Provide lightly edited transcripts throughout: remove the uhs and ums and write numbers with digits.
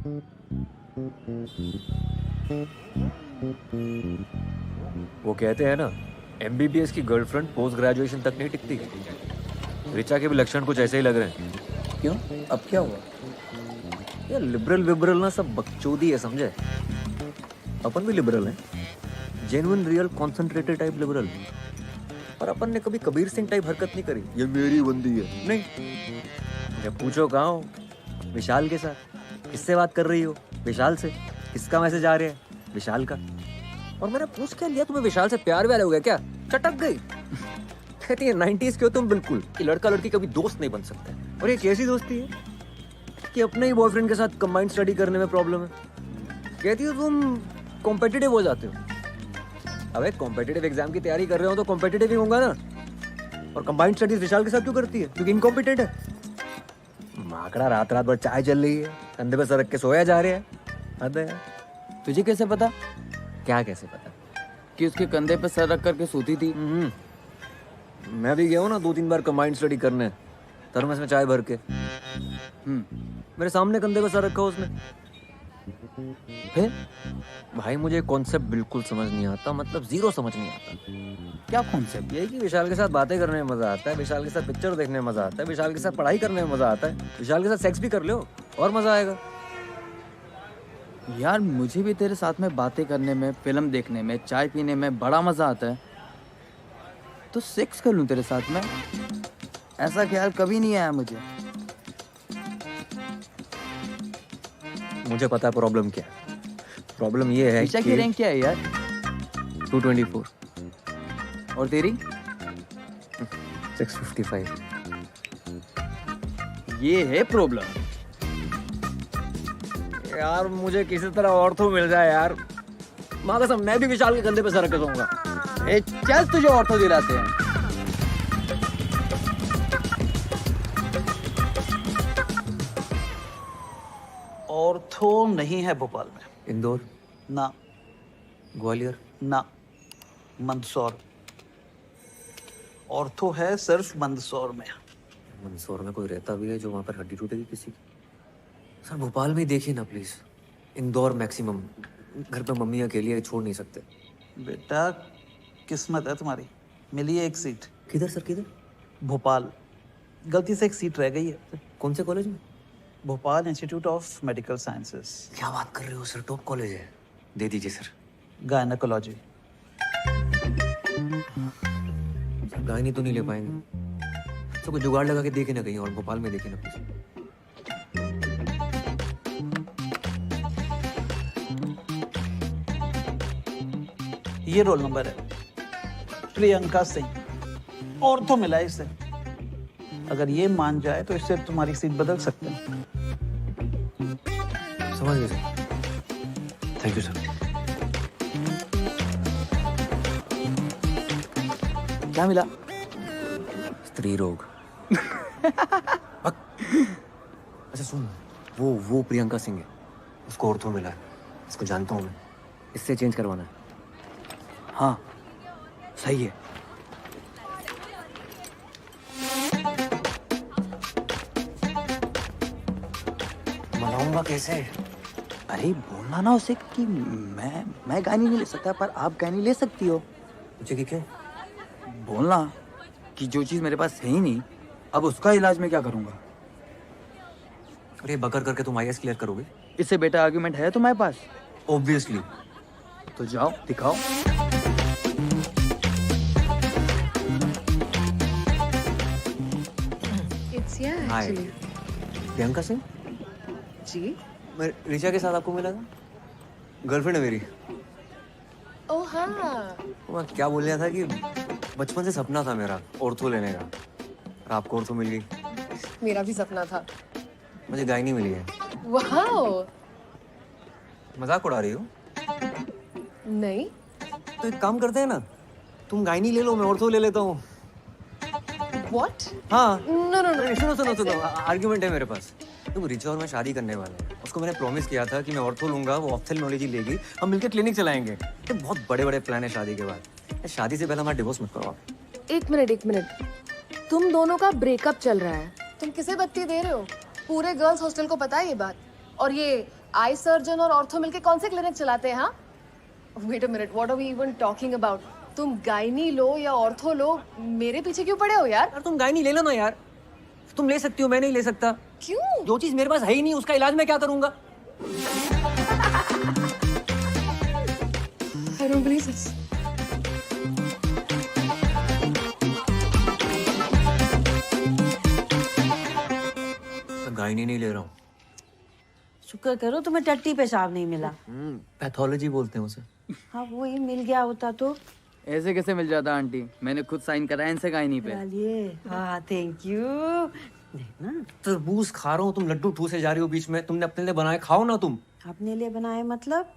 वो कहते हैं ना, एमबीबीएस की गर्लफ्रेंड पोस्ट ग्रेजुएशन तक नहीं टिकती। ऋचा के भी लक्षण कुछ ऐसे ही लग रहे हैं। क्यों, अब क्या हुआ? ये लिबरल विबरल ना सब बकचोदी है, समझे? अपन भी लिबरल हैं, genuine real concentrated type liberal. पर अपन ने कभी कबीर सिंह टाइप हरकत नहीं करी, ये मेरी बंदी है, नहीं। जब पूछो कहाँ हो, विशाल के साथ। किससे बात कर रही हो? विशाल से। किसका मैसेज आ रहा है? विशाल का। और मैंने पूछ क्या लिया, तुम्हें विशाल से प्यार व्यार हो गया क्या? चटक गई। कहती है 90s के हो तुम बिल्कुल, कि लड़का लड़की कभी दोस्त नहीं बन सकते। और ये कैसी दोस्ती है कि अपने ही बॉयफ्रेंड के साथ कंबाइंड स्टडी करने में प्रॉब्लम है। कहती हो तुम कॉम्पिटिटिव हो जाते हो। अबे कॉम्पिटिटिव एग्जाम की तैयारी कर रहे हो तो कॉम्पिटिटिव ही होगा ना। और कंबाइंड स्टडीज विशाल के साथ क्यों करती है? क्योंकि इनकॉम्पिटेंट है। माकड़ा रात रात भर चाय चल रही है, कंधे पे सर रख के सोया जा रहा है। हद है। तुझे कैसे पता क्या कैसे पता? कि उसके कंधे पे सर रख करके सोती थी? मैं भी गया हूँ ना 2-3 बार कंबाइंड स्टडी करने, थर्मस में चाय भर के। मेरे सामने कंधे पे सर रखा उसने। फिर भाई मुझे कॉन्सेप्ट बिल्कुल समझ नहीं आता, मतलब जीरो समझ नहीं आता। क्या कॉन्सेप्ट? यही कि विशाल के साथ बातें करने में मजा आता है, विशाल के साथ पिक्चर देखने में मजा आता है, विशाल के साथ पढ़ाई करने में मजा आता है, विशाल के साथ सेक्स भी कर लो और मजा आएगा। यार मुझे भी तेरे साथ में बातें करने में, फिल्म देखने में, चाय पीने में बड़ा मजा आता है। तो सेक्स कर लूं तेरे साथ में? ऐसा ख्याल कभी नहीं आया मुझे। मुझे पता है प्रॉब्लम क्या है। प्रॉब्लम ये है ऋचा की कि रैंक क्या है यार? 224 और तेरी? 655। ये है प्रॉब्लम। यार मुझे किसी तरह ऑर्थो मिल जाए यार। माँ कसम मैं भी विशाल के कंधे पे सर रख के सोऊंगा। ए चल तुझे ऑर्थो दिलाते हैं। ऑर्थो नहीं है भोपाल में। इंदौर, ना, ग्वालियर, ना, मंदसौर। ऑर्थो है सिर्फ मंदसौर में। मंदसौर में कोई रहता भी है जो वहाँ पर हड्डी टूटेगी किसी की? सर भोपाल में ही देखिए ना प्लीज। इंदौर मैक्सिमम। घर पे मम्मी अकेली है, छोड़ नहीं सकते। बेटा किस्मत है तुम्हारी, मिली है एक सीट। किधर सर, किधर? भोपाल। गलती से एक सीट रह गई है। कौन से कॉलेज में? Bhopal institute of medical sciences, क्या बात कर रहे हो सर, टॉप कॉलेज है। दे दीजिए सर। गायनेकोलॉजी। गायनी तो नहीं ले पाएंगे, तो कोई जुगाड़ लगा के देखे ना कहीं और, भोपाल में देखे ना प्लीज। ये रोल नंबर है, प्रियंका सिंह। ऑर्थो मिला है इसे। अगर ये मान जाए तो इससे तुम्हारी सीट बदल सकते हैं। समझ गए सर, थैंक यू सर। क्या मिला? स्त्री रोग। अच्छा सुन, वो प्रियंका सिंह है, उसको ऑर्थो मिला है। इसको जानता हूँ मैं, इससे चेंज करवाना है। हाँ सही है। मनाऊंगा कैसे? अरे बोलना ना उसे कि मैं गानी नहीं ले सकता पर आप गानी ले सकती हो। मुझे कि क्यों? बोलना कि जो चीज मेरे पास है ही नहीं, अब उसका इलाज मैं क्या करूंगा। अरे बकर करके तुम आईएएस क्लियर करोगे? इससे बेटा आर्गुमेंट है तुम्हारे पास? ऑब्वियसली। तो जाओ दिखाओ। It's yeah, hi, actually. Priyanka Singh. जी? मैं ऋचा के साथ आपको मिला था, गर्लफ्रेंड है मेरी। ओह हाँ। मैं क्या बोल रहा था कि बचपन से सपना था मेरा ऑर्थो लेने का, और आपको ऑर्थो मिल गई। मेरा भी सपना था। मुझे गायनी मिली है। वाओ। मजाक उड़ा रही हो? नहीं। तो एक काम करते हैं ना, तुम गायनी ले लो, मैं ऑर्थो ले लेता हूँ। What? हाँ। No, no, no. सुनो, आर्ग्यूमेंट है मेरे पास। तुम रिचा और मैं शादी करने वाले हैं। उसको मैंने प्रॉमिस किया था कि मैं ऑर्थो लूंगा, वो ऑप्थेल्मोलॉजी लेगी, हम मिलकर क्लिनिक चलाएंगे। तो बहुत बड़े बड़े प्लान है शादी के बाद। शादी से पहले हमारा डिवोर्स मत करो आप। एक मिनट। तुम दोनों का ब्रेकअप चल रहा है। तुम किसे बत्ती दे रहे हो? पूरे गर्ल्स हॉस्टल को पता है ये बात। और ये आई सर्जन और ऑर्थो मिलके कौन से क्लिनिक चलाते हैं? हाँ, wait a minute, what are we even talking about? तुम गायनी लो या ऑर्थो लो, मेरे पीछे क्यों पड़े हो यार? यार तुम गायनी ले लो ना यार, तुम ले सकती हो, मैं नहीं ले सकता। क्यों? जो चीज मेरे पास है ही नहीं उसका इलाज मैं क्या करूंगा? I don't believe this. मैं गायनी नहीं ले रहा हूँ। शुक्र करो तुम्हें टट्टी पेशाब नहीं मिला। पैथोलॉजी बोलते हैं उसे। हाँ वही मिल गया होता तो। ऐसे कैसे मिल जाता आंटी? मैंने खुद साइन कराया इनसे गायनी पे। डालिए। हाँ थैंक यू। देखना तरबूज खा रहा हूँ, तुम लड्डू ठूसे जा रही हो बीच में। तुमने अपने लिए बनाए, खाओ ना तुम। अपने लिए बनाए मतलब?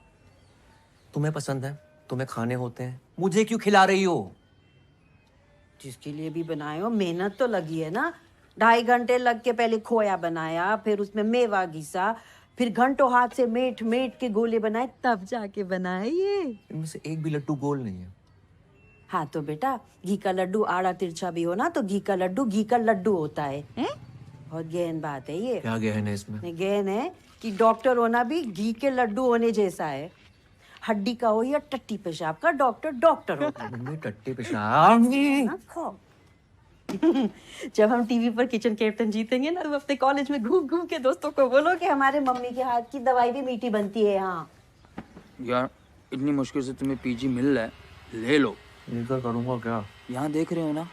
तुम्हें पसंद है, तुम्हें खाने होते हैं, मुझे क्यों खिला रही हो? जिसके लिए भी बनाए हो मेहनत तो लगी है ना। 2.5 घंटे लग के पहले खोया बनाया, फिर उसमें मेवा घिसा, फिर घंटों हाथ से मेट मेट के गोले बनाए, तब जाके बनाए ये। इनमें से एक भी लड्डू गोल नहीं है। हाँ तो बेटा घी का लड्डू आड़ा तिरछा भी हो ना तो घी का लड्डू होता है, हैं? बहुत गहन बात है ये। क्या गहन है इसमें? गहन है कि डॉक्टर होना भी घी के लड्डू होने जैसा है। हड्डी का हो या टट्टी पेशाब का, डॉक्टर होता है। मम्मी टट्टी पेशाब। हाँ, खाओ। जब हम टीवी पर किचन कैप्टन जीतेंगे ना, तो अपने कॉलेज में घूम घूम के दोस्तों को बोलो कि हमारे मम्मी के हाथ की दवाई भी मीठी बनती है। हाँ यार इतनी मुश्किल से तुम्हें पीजी मिल रहा है, ले लो। इनका करूंगा क्या? यहाँ देख रहे हो ना,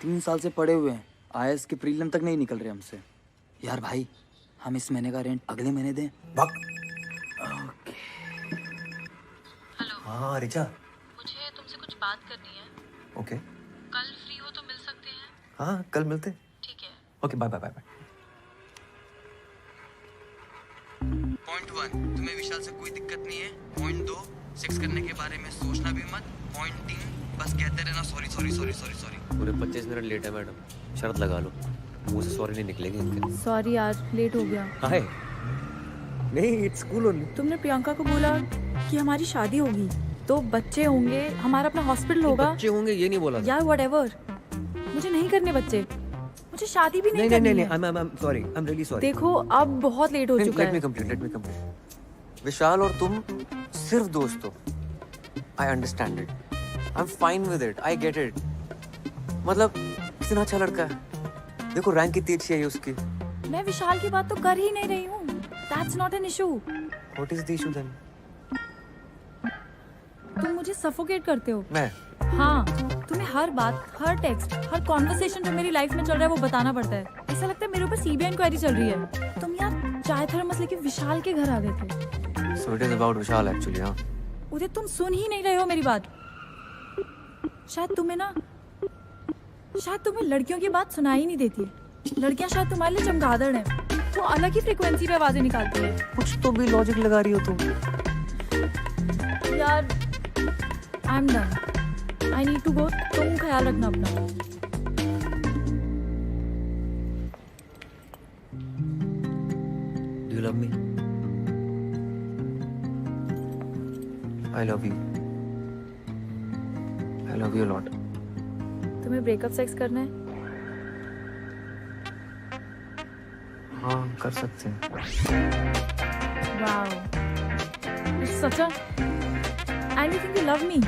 3 साल से पड़े हुए हैं, आईएएस के प्रीलिम तक नहीं निकल रहे हमसे। यार भाई हम इस महीने का रेंट अगले महीने दें। हाँ रिचा, मुझे तुमसे कुछ बात करनी है। ओके। कल फ्री हो तो मिल सकते हैं? हाँ कल मिलते। ठीक है। Okay bye bye bye bye. Point 1, तुम्हें विशाल से कोई दिक्कत नहीं है। पॉइंट 2, सेक्स करने के बारे में सोचना भी मत। पॉइंट 3, बस कहते रहना sorry sorry sorry sorry sorry. पूरे 25 मिनट लेट है मैडम, शर्त लगा लो, मुंह से सॉरी नहीं निकलेगी इनके। सॉरी यार, लेट हो गया। हाय नहीं, इट्स कूल ओनली। तुमने प्रियंका को बोला कि हमारी शादी होगी तो बच्चे होंगे, हमारा अपना हॉस्पिटल होगा। बच्चे होंगे ये नहीं बोला था। यार व्हाटएवर, मुझे नहीं करने बच्चे, मुझे शादी भी नहीं करनी है। I'm sorry, I'm really sorry। देखो अब बहुत लेट हो चुका Let me है। complete। विशाल और तुम सिर्फ दोस्त हो। I understand it। I'm fine with it। I get it। मतलब कितना अच्छा लड़का है। देखो रैंक कितनी अच्छी है उसकी। मैं विशाल की बात तो कर ही नहीं रही हूँ। That's not an issue। What is the issue then? तुम मुझे सफोकेट करते हो। मैं? हाँ, तुम्हें हर बात, हर टेक्स्ट, हर कॉन्वर्सेशन जो मेरी लाइफ में चल रहा है वो बताना पड़ता है। ऐसा लगता है मेरे ऊपर सीबीआई इंक्वायरी चल रही है। तुम यार चाय थर्मस लेके विशाल के घर आ गए थे। So it is about Vishal actually, हाँ। उदय तुम सुन ही नहीं रहे हो मेरी बात। शायद तुम्हें लड़कियों की बात सुनाई नहीं देती है। लड़कियां शायद तुम्हारे लिए चमगादड़ हैं, वो अलग ही फ्रीक्वेंसी पे आवाजें निकालती है। कुछ तो भी लॉजिक लगा रही हो तुम। यार I am done, I need to go. तुम ख्याल रखना अपना। Do you love me? I love you। I love you a lot। तुम्हें ब्रेकअप सेक्स करना है? हाँ कर सकते हैं। Wow, it's such a and you think you love me.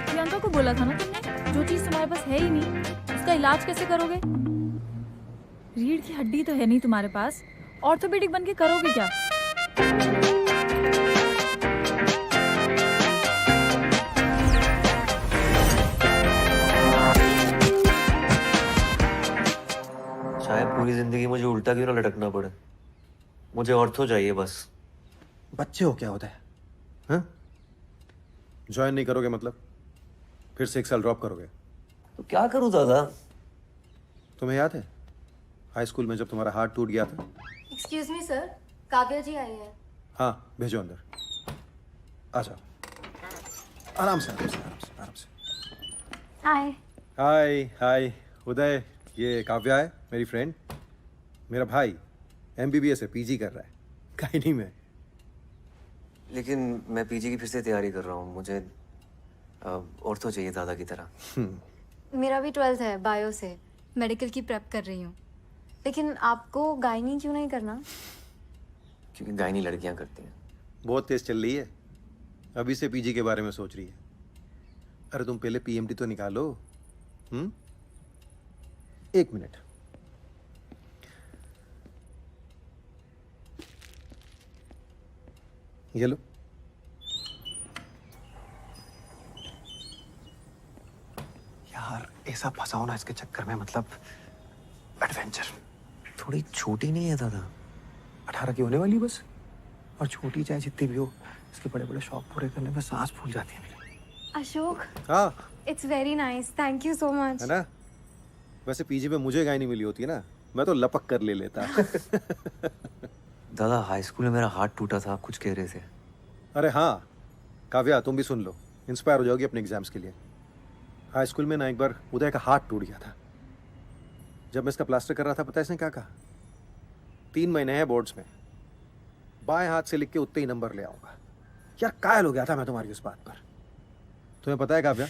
Priyanka को बोला था ना तुमने, जो चीज तुम्हारे पास है ही नहीं उसका इलाज कैसे करोगे? रीढ़ की हड्डी तो है नहीं तुम्हारे पास, ऑर्थोपेडिक बन के करोगे क्या? शायद पूरी जिंदगी मुझे उल्टा क्यों ना लटकना पड़े, मुझे ऑर्थो चाहिए बस। बच्चे हो क्या होता है? हाँ? ज्वाइन नहीं करोगे मतलब? फिर से 1 साल ड्रॉप करोगे? तो क्या करूं दादा? तुम्हें याद है हाई स्कूल में जब तुम्हारा हार्ट टूट गया था? एक्सक्यूज मी सर, काव्या जी आई है। हाँ भेजो अंदर। आ जाओ, आराम से आराम से आराम से आराम से। हाय। हाय हाय उदय, ये काव्या है मेरी फ्रेंड। मेरा भाई MBBS है, PG कर रहा है गायनी में। लेकिन मैं पीजी की फिर से तैयारी कर रहा हूँ, मुझे ऑर्थो चाहिए दादा की तरह। मेरा भी 12th है, बायो से मेडिकल की प्रेप कर रही हूँ। लेकिन आपको गायनी क्यों नहीं करना? क्योंकि गायनी लड़कियां करती हैं। बहुत तेज चल रही है, अभी से पीजी के बारे में सोच रही है। अरे तुम पहले पीएमटी तो निकालो। 1 मिनट। ये लो। यार ऐसा फंसाओ ना इसके चक्कर में, मतलब एडवेंचर। थोड़ी छोटी नहीं है दादा, 18 की होने वाली बस। और छोटी चाहे जितनी भी हो, इसके बड़े बड़े शौक पूरे करने में सांस फूल जाती है मेरी। अशोक, हाँ it's very nice, thank you so much. है ना। वैसे पीजी में मुझे गाय नहीं मिली होती ना, मैं तो लपक कर ले लेता। दादा हाई स्कूल में मेरा हाथ टूटा था, कुछ कह रहे थे। अरे हाँ काव्या, तुम भी सुन लो, इंस्पायर हो जाओगी अपने एग्जाम्स के लिए। हाई स्कूल में ना एक बार उदय का हाथ टूट गया था। जब मैं इसका प्लास्टर कर रहा था, पता है इसने क्या कहा? 3 महीने हैं बोर्ड्स में, बाएं हाथ से लिख के उतने ही नंबर ले आऊंगा। यार कायल हो गया था मैं तुम्हारी उस बात पर। तुम्हें पता है काव्या,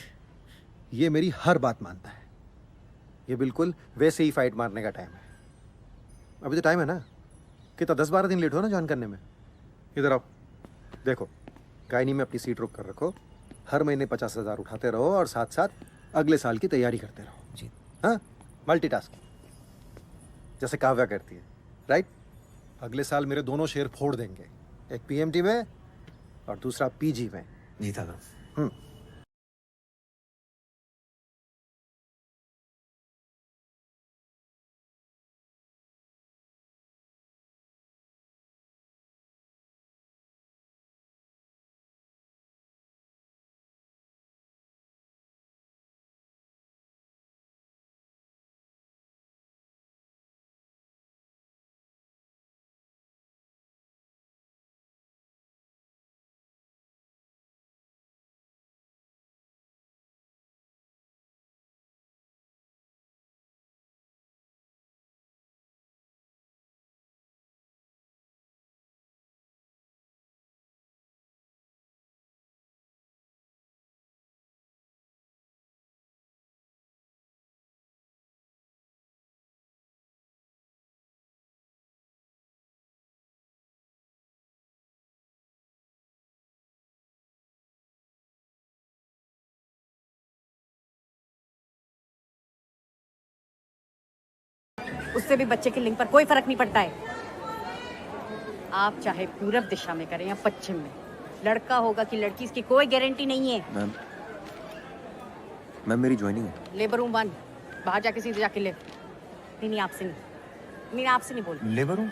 ये मेरी हर बात मानता है। ये बिल्कुल वैसे ही फाइट मारने का टाइम है। अभी तो टाइम है ना, कितना 10-12 दिन लेट हो ना ज्वाइन करने में। इधर आओ, देखो गायनी में अपनी सीट रोक कर रखो, हर महीने 50,000 उठाते रहो और साथ साथ अगले साल की तैयारी करते रहो जी। हाँ, मल्टीटास्किंग जैसे काव्या करती है, राइट। अगले साल मेरे दोनों शेयर फोड़ देंगे, एक पीएमटी में और दूसरा पीजी में। जी दादा। उससे भी बच्चे के लिंग पर कोई फर्क नहीं पड़ता है। आप चाहे पूरब दिशा में करें या पश्चिम में, लड़का होगा कि लड़की, इसकी कोई गारंटी नहीं है। मैम मेरी ज्वाइनिंग है। लेबर रूम 1, बाहर जाके सीधे जाके ले। नहीं आपसे नहीं, नहीं आपसे नहीं बोल। Labour room?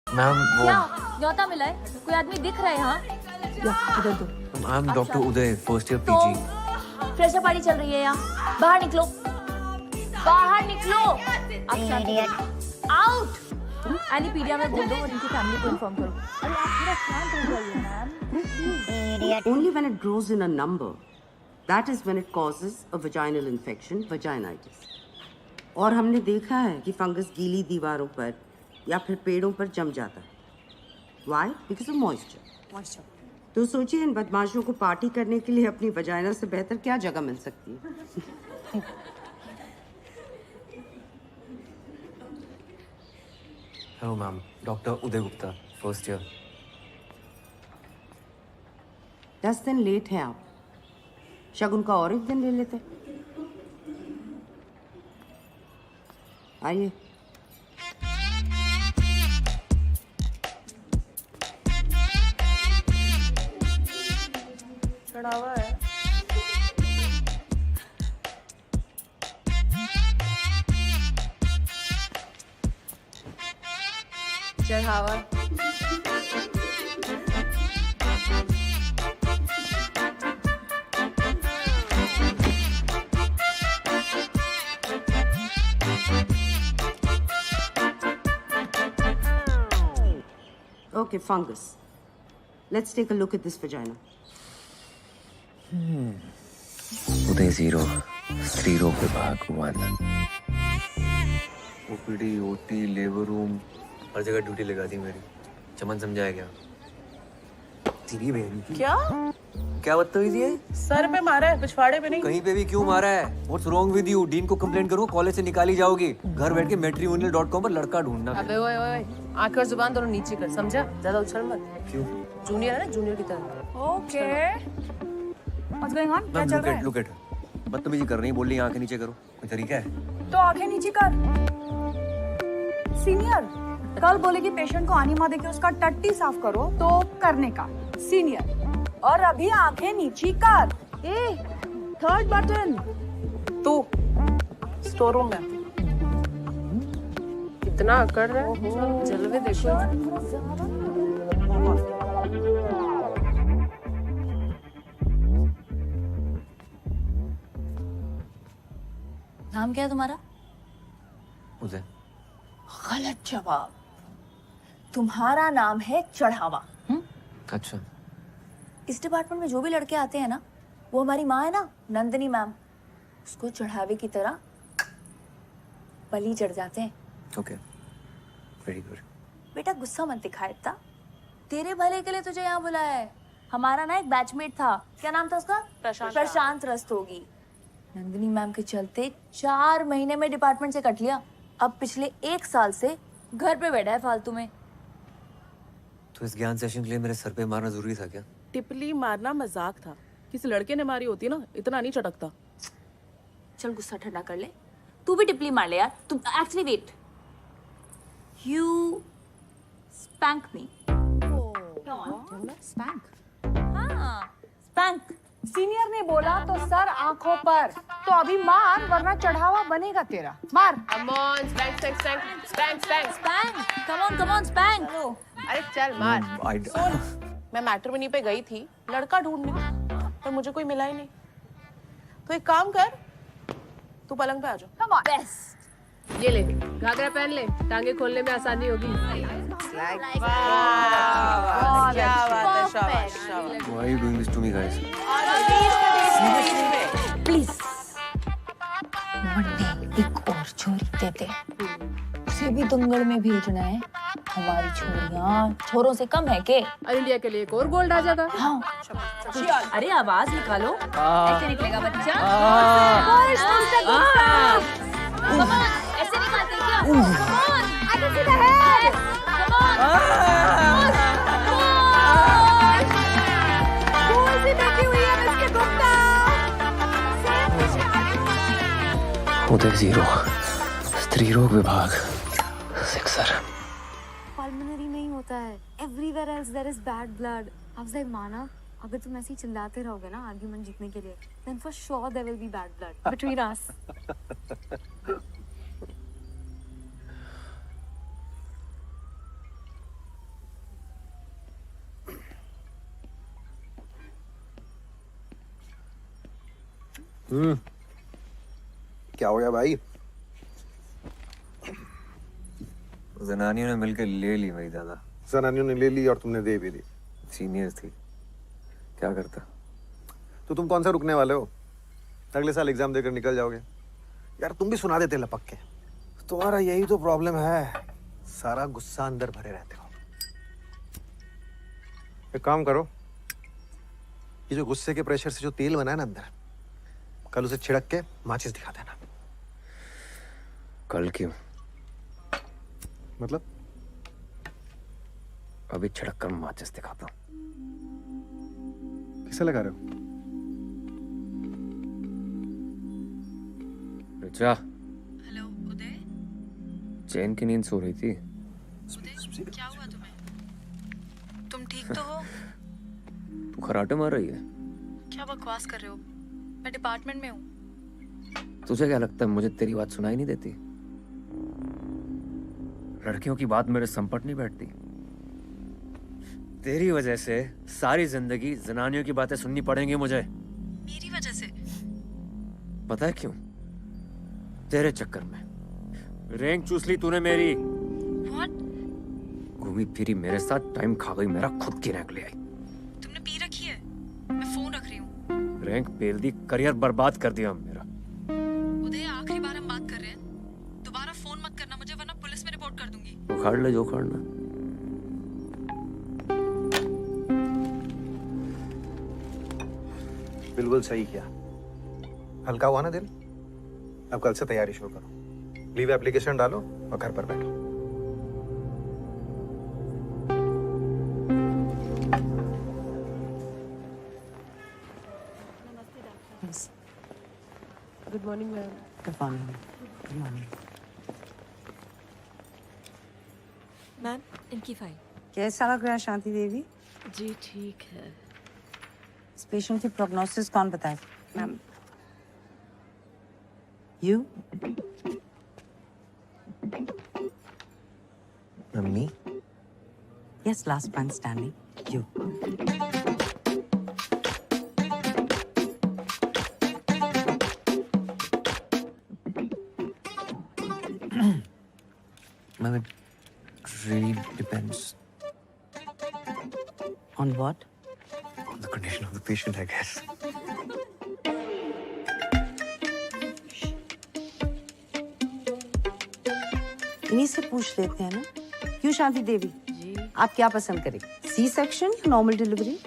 मैम वो क्या न्योता मिला है? कोई आदमी दिख रहा है यहाँ? इधर दो। आई am doctor Uday, first year तो पीजी। फ्रेशर पार्टी चल रही है यहाँ, बाहर निकलो, बाहर निकलो। आउट। एनीपीडिया में बोल दो और इनकी फैमिली को इन्फॉर्म करो। अरे आप थोड़ा शांत हो जाइए ma'am. Only when it grows in a number, that is when it causes a vaginal infection, vaginitis. और हमने देखा है कि फंगस गीली दीवारों पर या फिर पेड़ों पर जम जाता है। Why? Because of moisture. तो सोचिए इन बदमाशों को पार्टी करने के लिए अपनी वजाइना से बेहतर क्या जगह मिल सकती है। हेलो मैम, डॉक्टर उदय गुप्ता, फर्स्ट ईयर। 10 दिन लेट हैं आप, शगुन का और एक दिन ले लेते। आइए। चढ़ावा है। चढ़ावा। Okay, fungus. Let's take a look at this vagina. उदय 0 स्त्री रोग विभाग 1 ओपीडी ओटी लेबर रूम हर जगह ड्यूटी लगा दी मेरी। चमन समझाया क्या? तेरी बहन की क्या बदतमीजी है? सर पे मारा है, पिछवाड़े पे नहीं। कहीं पे भी क्यों मारा है? What's wrong with you? Dean को कंप्लेंट करो, कॉलेज से निकाली जाओगी। घर बैठ के matrimonial.com पर लड़का ढूंढना। अबे ओए ओए, आंखें और जुबान दोनों नीचे कर, समझा? ज्यादा उछल मत। क्यों? जूनियर है ना, जूनियर की तरह। Okay what's going on? क्या चल रहा है? लुक एट बदतमीजी कर रही, बोल रही आंखें नीचे करो। कोई तरीका है? तो आंखें नीचे कर। सीनियर कल बोलेगी पेशेंट को आनी माँ देके उसका टट्टी साफ करो तो करने का सीनियर, और अभी आंखें नीचे कर। ए थर्ड बटन तू स्टोर रूम में कितना अकड़ रहा है, जलवे देखो। नाम क्या है तुम्हारा? उदय। गलत जवाब। तुम्हारा नाम है चढ़ावा। अच्छा। इस डिपार्टमेंट में जो भी लड़के आते हैं ना, वो हमारी माँ है ना, नंदिनी मैम, उसको चढ़ावे की तरह बलि चढ़ जाते हैं। Okay very good. बेटा गुस्सा मत दिखा इतना, तेरे भले के लिए तुझे यहाँ बुलाया है। हमारा ना एक बैचमेट था, क्या नाम था उसका? प्रशांत रस्तोगी। नंदिनी मैम के चलते 4 महीने में डिपार्टमेंट से कट लिया। अब पिछले 1 साल से घर पे बैठा है फालतू में। तो इस ज्ञान सेशन के लिए मेरे सर पे मारना जरूरी था क्या? टिपली मारना मजाक था, किसी लड़के ने मारी होती ना, इतना नहीं चटकता। चल गुस्सा ठंडा कर ले, तू भी टिपली मार ले यार। तू actually wait, you spank me. Spank? हाँ स्पैंक। सीनियर ने बोला तो सर आंखों पर, तो अभी मार वरना चढ़ावा बनेगा तेरा। मार। Come on, spank, spank, spank, spank, spank. Spank, come on spank. अरे चल मार। सुन, मैं मैट्रिमोनी पे गई थी लड़का ढूंढने, पर मुझे कोई मिला ही नहीं। तो एक काम कर, तू पलंग पे आ जा। बेस्ट। ये ले, घाघरा पहन ले, टांगे खोलने में आसानी होगी। Why are you doing this to me, guys? Please Monday एक और छोरी दे दे, उसे भी दंगल में भेजना है। हमारी छोरियां छोरों से कम है के? और इंडिया के लिए एक और गोल्ड आ जाएगा। हाँ। अरे आवाज निकालो, ऐसे निकलेगा बच्चा। ऐसे निकालते क्या? आगे सीधा है। उदय 0 स्त्री रोग विभाग 6 पल्मोनरी में ही होता है, everywhere else there is bad blood. Afzal माना, अगर तुम ऐसे ही चिल्लाते रहोगे ना आर्गुमेंट जीतने के लिए, then for sure there will be bad blood between us. क्या हो गया भाई? जनानियों ने मिलकर ले ली भाई दादा। जनानियों ने ले ली और तुमने दे भी दी। सीनियर थी, क्या करता। तो तुम कौन सा रुकने वाले हो? अगले साल एग्जाम देकर निकल जाओगे। यार तुम भी सुना देते लपक के। तुम्हारा यही तो प्रॉब्लम है, सारा गुस्सा अंदर भरे रहते हो। एक काम करो, ये जो गुस्से के प्रेशर से जो तेल बना है ना अंदर, कल उसे छिड़क के माचिस दिखा देना। कल क्यों? मतलब? अभी छिड़क कर माचिस दिखाता हूँ। किसे लगा रहे हो? रिचा, हेलो उदय। चैन की नींद सो रही थी। उदय क्या हुआ तुम्हें? तुम ठीक तो हो? तू खराटे मार रही है? क्या बकवास कर रहे हो, मैं डिपार्टमेंट में हूँ। तुझे क्या लगता है मुझे तेरी बात सुनाई नहीं देती? लड़कियों की बात मेरे संपट नहीं बैठती। तेरी वजह से सारी जिंदगी जनानियों की बातें सुननी पड़ेंगी मुझे। मेरी वजह से? पता है क्यों? तेरे चक्कर में रैंक चूस ली तूने मेरी। What? घूमी फिरी मेरे साथ, टाइम खा गई मेरा, खुद की रैंक ले आई। तुमने पी रखी है? मैं फोन रख रही हूँ। रैंक पेल दी, करियर बर्बाद कर दिया मेरा। उदय, आखिरी बार हम बात कर रहे हैं, दोबारा फोन मत करना मुझे, वरना पुलिस में रिपोर्ट कर दूंगी। उखाड़ ले जो उखाड़ना। बिल्कुल सही किया। हल्का हुआ ना दिल? अब कल से तैयारी शुरू करो। लीव एप्लीकेशन डालो और घर पर बैठो। Good morning ma'am. Good morning. Good morning. Ma'am, इनकी फाइल। कैसा लग रहा है शांति देवी? जी ठीक है। इस पेशेंट की प्रोग्नोसिस कौन बताए? Ma'am. You? Mummy? Yes, last man standing. You. Ma'am, it really depends On what? on the condition of the patient, I guess. इन्हीं से पूछ लेते हैं ना। क्यों शांति देवी जी, आप क्या पसंद करें, सी सेक्शन या normal delivery?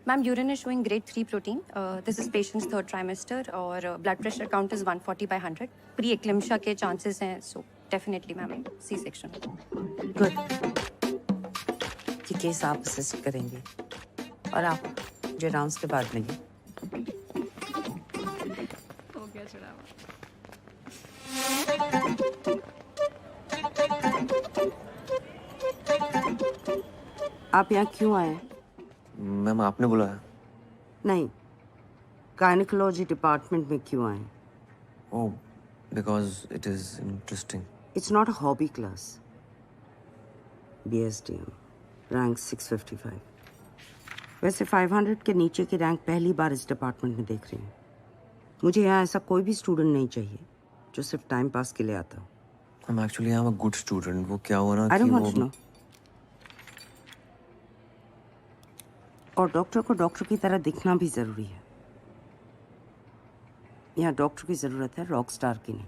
Ma'am urine is showing grade 3 protein. This is patient's third trimester और blood pressure count is 140/100. Pre eclampsia के चांसेस हैं, so definitely ma'am C section. Good. ये केस आप असिस्ट करेंगे और आप मुझे राउंड्स के बाद मिलिए। हो गया चढ़ावा। आप यहाँ क्यों आए? मैम, आपने बुलाया? नहीं, गायनेकोलॉजी डिपार्टमेंट में क्यों आए? Oh, because it is interesting. It's not a hobby class. BSDM, rank 655. वैसे 500 के नीचे की रैंक पहली बार इस डिपार्टमेंट में देख रही हूँ। मुझे यहाँ ऐसा कोई भी स्टूडेंट नहीं चाहिए जो सिर्फ टाइम पास के लिए आता हो। I'm actually I'm a good student. वो क्या हुआ ना I कि don't वो want to know. और डॉक्टर को डॉक्टर की तरह दिखना भी जरूरी है। यहाँ डॉक्टर की जरूरत है, रॉक स्टार की नहीं।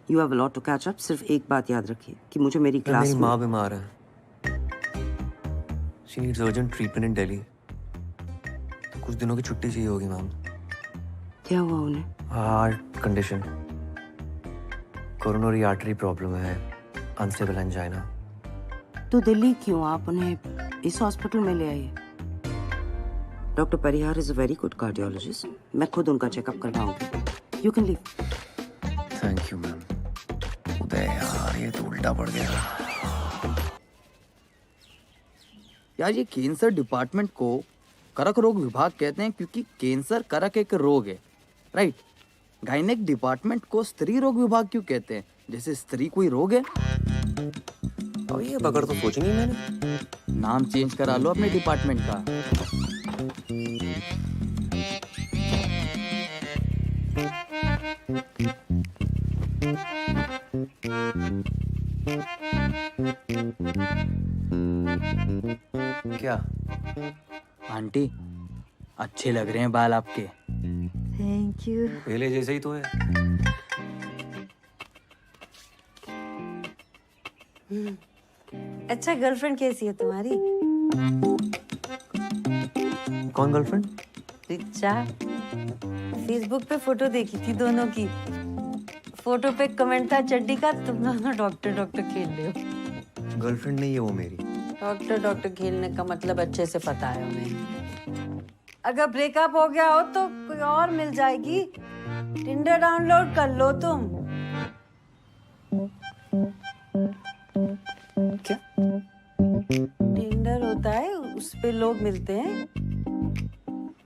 You have a lot to catch up. सिर्फ एक बात याद रखिए कि मुझे मेरी क्लास मेरी में माँ बीमार है। She needs urgent treatment in Delhi. तो कुछ दिनों की छुट्टी चाहिए होगी मैम। क्या हुआ उन्हें? Heart condition, coronary artery problem है, अनस्टेबल एंजाइना। तो दिल्ली क्यों? आप उन्हें इस हॉस्पिटल में ले आइए। Doctor Parihar is a very good cardiologist. मैं खुद उनका चेकअप करवाऊंगी। You can leave. Thank you ma'am. Uday यार, ये तो उल्टा पड़ गया। यार ये कैंसर डिपार्टमेंट को करक रोग विभाग कहते हैं क्योंकि कैंसर करक एक रोग है, राइट? गायनेक डिपार्टमेंट को स्त्री रोग विभाग क्यों कहते हैं? जैसे स्त्री कोई रोग है। अब ये बगड़ तो सोची नहीं मैंने। नाम चेंज करा लो अपने डिपार्टमेंट का। क्या आंटी, अच्छे लग रहे हैं बाल आपके। Thank you. पहले जैसे ही तो है। अच्छा, गर्लफ्रेंड कैसी है तुम्हारी? कौन गर्लफ्रेंड? रिचा। फेसबुक पे फोटो देखी थी दोनों की। फोटो पे कमेंट था चड्डी का, तुम दोनों डॉक्टर डॉक्टर खेल रहे हो। गर्लफ्रेंड नहीं है वो मेरी। डॉक्टर डॉक्टर खेलने का मतलब अच्छे से पता है उन्हें। अगर ब्रेकअप हो गया हो तो कोई और मिल जाएगी। टिंडर डाउनलोड कर लो तुम। क्या? टिंडर होता है, उस पे लोग मिलते हैं।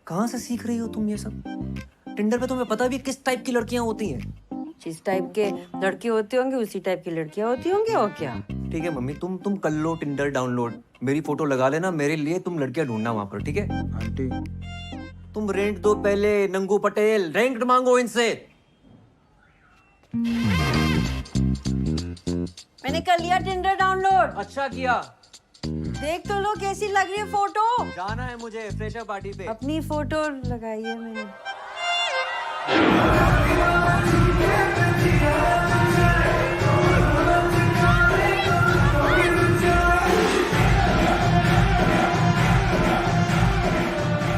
कहाँ से सीख रही हो तुम ये सब? टिंडर पे तुम्हें पता भी है किस टाइप की लड़कियां होती हैं? जिस टाइप के लड़के होते होंगे उसी टाइप की लड़कियां होती होंगी, और क्या। ठीक है मम्मी, तुम कर लो टिंडर डाउनलोड, मेरी फोटो लगा लेना, मेरे लिए तुम लड़कियां ढूंढना वहां पर, ठीक है? आंटी, तुम रेंट दो पहले नंगू पटेल, रेंट मांगो इनसे। मैंने कर लिया टिंडर डाउनलोड। अच्छा किया। देख तो लो कैसी लग रही है फोटो। जाना है मुझे फ्रेशर पार्टी पे। अपनी फोटो लगाई है मैंने।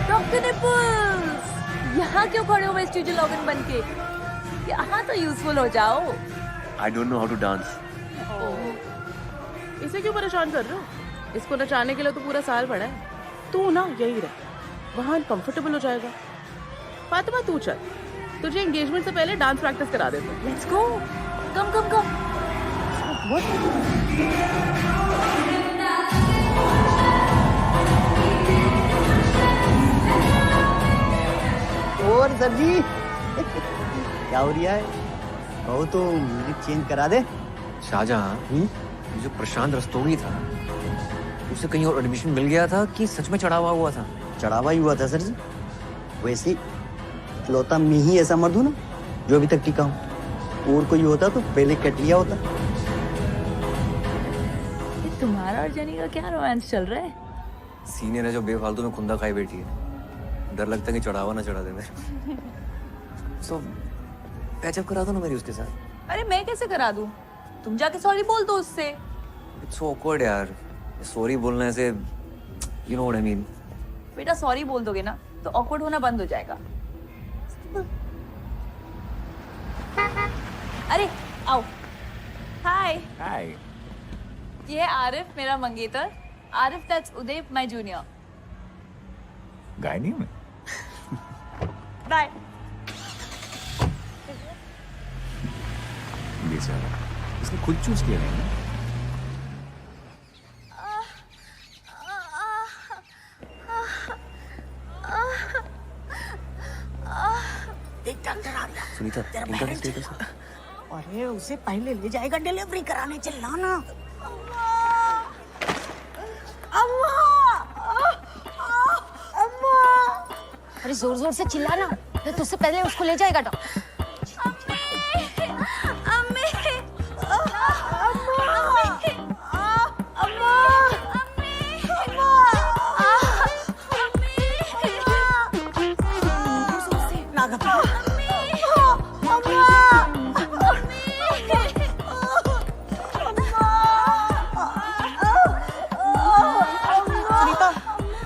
डॉक्टर निपुल्स, यहाँ क्यों खड़े हो स्टूडियो लॉगिन बन के? यहाँ तो यूजफुल हो जाओ। I don't know how to dance. इसे क्यों परेशान कर रहे हो? इसको नचाने के लिए तो पूरा साल पड़ा है। तू ना यही रह, वहाँ कंफर्टेबल हो जाएगा। फातिमा तू चल, तुझे एंगेजमेंट से पहले डांस प्रैक्टिस करा देते हैं। लेट्स गो, कम कम कम। और सर जी क्या हो रहा है? कहो तो म्यूजिक चेंज करा दे। शाहजहां, जो प्रशांत रस्तोगी था, उसे कहीं और एडमिशन मिल गया था कि सच में चढ़ावा हुआ था? चढ़ावा ही हुआ था सर जी। वैसे इकलौता मैं ही ऐसा मर्द हूं ना जो अभी तक टिका हूं। और कोई होता तो पहले कट लिया होता। ये तुम्हारा और जेनी का क्या रोमांस चल रहा है? सीनियर है जो बेफालतू में खुंदा खाई बैठी है। डर लगता है कि चढ़ावा ना चढ़ा दे मेरे। So, पैचअप करा दो ना मेरी उसके साथ। अरे मैं कैसे करा दूं? तुम जाके सॉरी बोल दो उससे। It's so awkward यार। सॉरी बोलने से, you know what I mean। बेटा सॉरी बोल दोगे ना तो ऑकवर्ड होना बंद हो जाएगा। अरे आओ। हाय। हाय। ये है आरिफ, मेरा मंगेतर। Arif, that's Uday, my junior. Gynae में। बाय। बेचारा, इसने खुद चूज किया है ना? सुनीता, इनका क्या स्टेटस है? अरे उसे पहले ले जाएगा डिलीवरी कराने, चिल्लाना। अम्मा! अम्मा! अरे जोर जोर से चिल्लाना, तो तुझसे पहले उसको ले जाएगा डॉक्टर।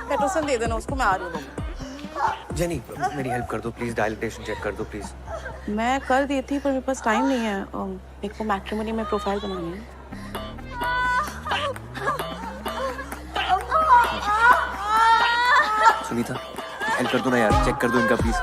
पेट्रोसन दे देना उसको, मैं आ रही हूँ। जेनी, मेरी हेल्प कर दो प्लीज, डायलिटेशन चेक कर दो प्लीज। मैं कर दी थी पर मेरे पास टाइम नहीं है। मेरे को मैट्रिमोनी में प्रोफाइल बनानी है। सुनीता, हेल्प कर दो ना यार, चेक कर दो इनका प्लीज।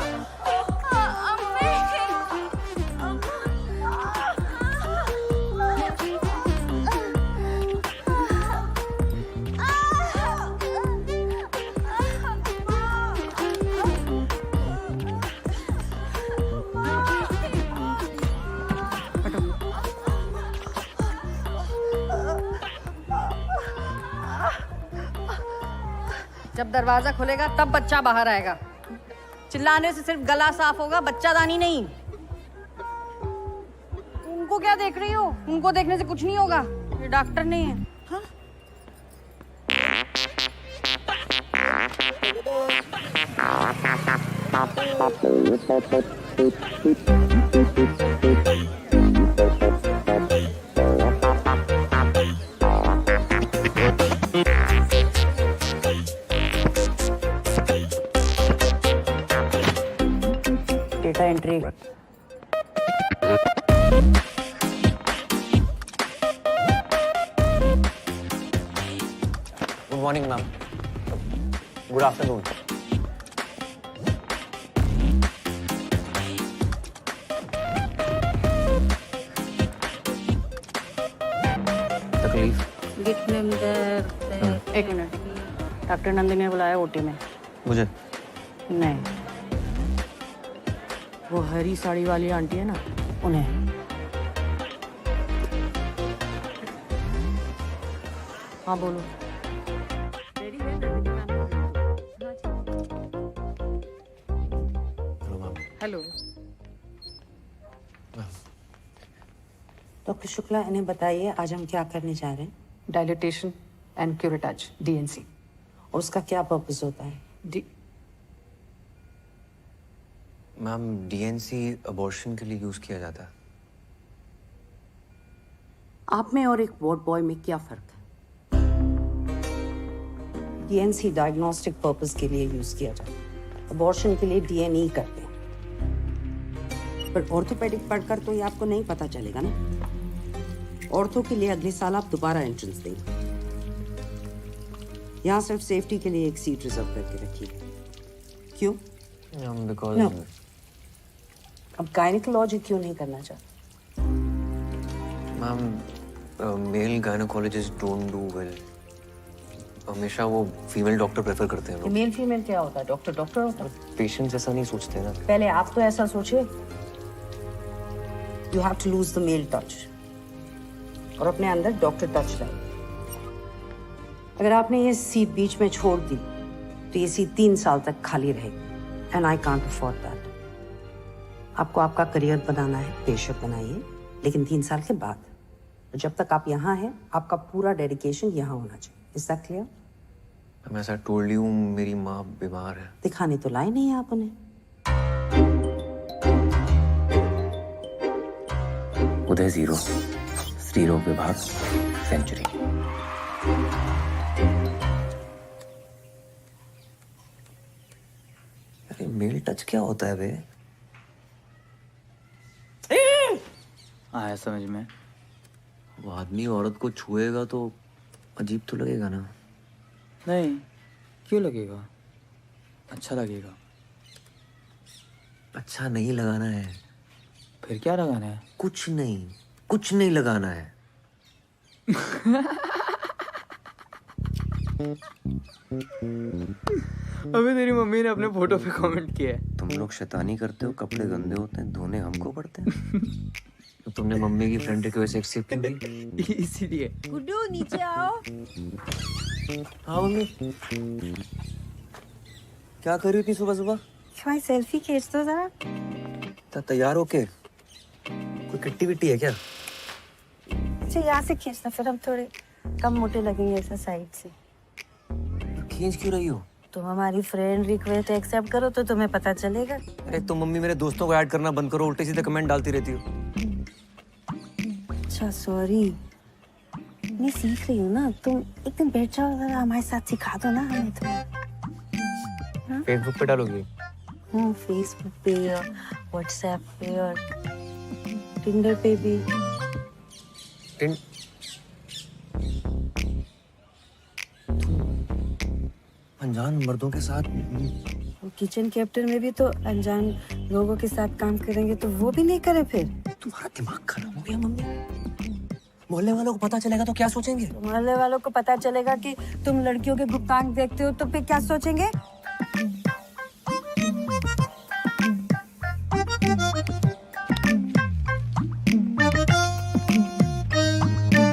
जब दरवाजा खुलेगा तब बच्चा बाहर आएगा। चिल्लाने से सिर्फ गला साफ होगा, बच्चादानी नहीं। उनको क्या देख रही हो? उनको देखने से कुछ नहीं होगा। ये डॉक्टर नहीं है। हाँ? Data entry. Good morning ma'am. Good afternoon. तकलीफ? एक मिनट, डॉक्टर नंदिनी ने बुलाया ओटी में। मुझे? नहीं, वो हरी साड़ी वाली आंटी है ना, उन्हें। हाँ बोलो। हेलो। डॉक्टर शुक्ला, इन्हें बताइए आज हम क्या करने जा रहे हैं। Dilatation and curettage, D and C. और उसका क्या पर्पस होता है? मैम, डीएनसी अबॉर्शन के लिए यूज किया जाता है। आप में और एक वार्ड बॉय में क्या फर्क है? डीएनसी डायग्नोस्टिक पर्पस के लिए यूज किया जाता है, अबॉर्शन के लिए डीएनई करते हैं। पर ऑर्थोपेडिक पढ़कर तो ये आपको नहीं पता चलेगा ना। ऑर्थो के लिए अगले साल आप दोबारा एंट्रेंस देंगे। यहाँ सिर्फ सेफ्टी के लिए एक सीट रिजर्व करके रखिए। क्यों? Because No. अब गायनिकोलॉजी क्यों नहीं करना चाहते? Ma'am, male gynaecologist don't do well. हमेशा वो फीमेल डॉक्टर प्रेफर करते हैं लोग। मेल फीमेल क्या होता है? डॉक्टर डॉक्टर होता है। पेशेंट्स ऐसा नहीं सोचते ना। पहले आप तो ऐसा सोचिए। You have to lose the male touch और अपने अंदर डॉक्टर टच लाइए। अगर आपने ये सीट बीच में छोड़ दी तो ये सीट 3 साल तक खाली रहेगी and I can't afford that. आपको आपका करियर बनाना है, बेशक बनाइए, लेकिन 3 साल के बाद। जब तक आप यहाँ हैं, आपका पूरा डेडिकेशन यहाँ होना चाहिए। Is that clear? मैं ऐसा टोल्ड यू, मेरी माँ बीमार है। दिखाने तो लाए नहीं आप उन्हें। उदय 0, स्त्री रोग विभाग, सेंचुरी। अरे मेल टच क्या होता है बे? आया समझ में। वो आदमी औरत को छुएगा तो अजीब तो लगेगा ना। नहीं, क्यों लगेगा? अच्छा लगेगा। अच्छा नहीं लगाना है। फिर क्या लगाना है? कुछ नहीं लगाना है। अबे तेरी मम्मी ने अपने फोटो पे कमेंट किया है। तुम लोग शैतानी करते हो, कपड़े गंदे होते हैं, धोने हमको पड़ते हैं। तो तुमने मम्मी की फ्रेंड की वजह से एक्सेप्ट क्यों की? इसीलिए। गुड्डू नीचे आओ। हाँ मम्मी, क्या कर रही थी सुबह सुबह? भाई सेल्फी खींच दो जरा। तैयार होके? कोई किट्टी विट्टी है क्या? अच्छा यहाँ से खींचना, फिर हम थोड़े कम मोटे लगेंगे ऐसा साइड से। खींच क्यों रही हो? तुम हमारी फ्रेंड रिक्वेस्ट एक्सेप्ट करो तो तुम्हें पता चलेगा। अरे तुम मम्मी मेरे दोस्तों को ऐड करना बंद करो, उल्टे सीधे कमेंट डालती रहती हो। अच्छा सॉरी, मैं सीख रही हूँ ना। तुम एक दिन बैठ जाओ जरा, हमारे साथ सिखा दो ना हमें तो। फेसबुक पे डालोगी? फेसबुक पे और व्हाट्सएप पे और टिंडर पे भी। अनजान मर्दों के साथ? किचन कैप्टन में भी तो अनजान लोगों के साथ काम करेंगे तो वो भी नहीं करे फिर। तुम्हारा दिमाग खराब हो गया मम्मी। मोहल्ले वालों को पता चलेगा तो क्या सोचेंगे? मोहल्ले वालों को पता चलेगा कि तुम लड़कियों के गुप्तांग देखते हो तो फिर क्या सोचेंगे?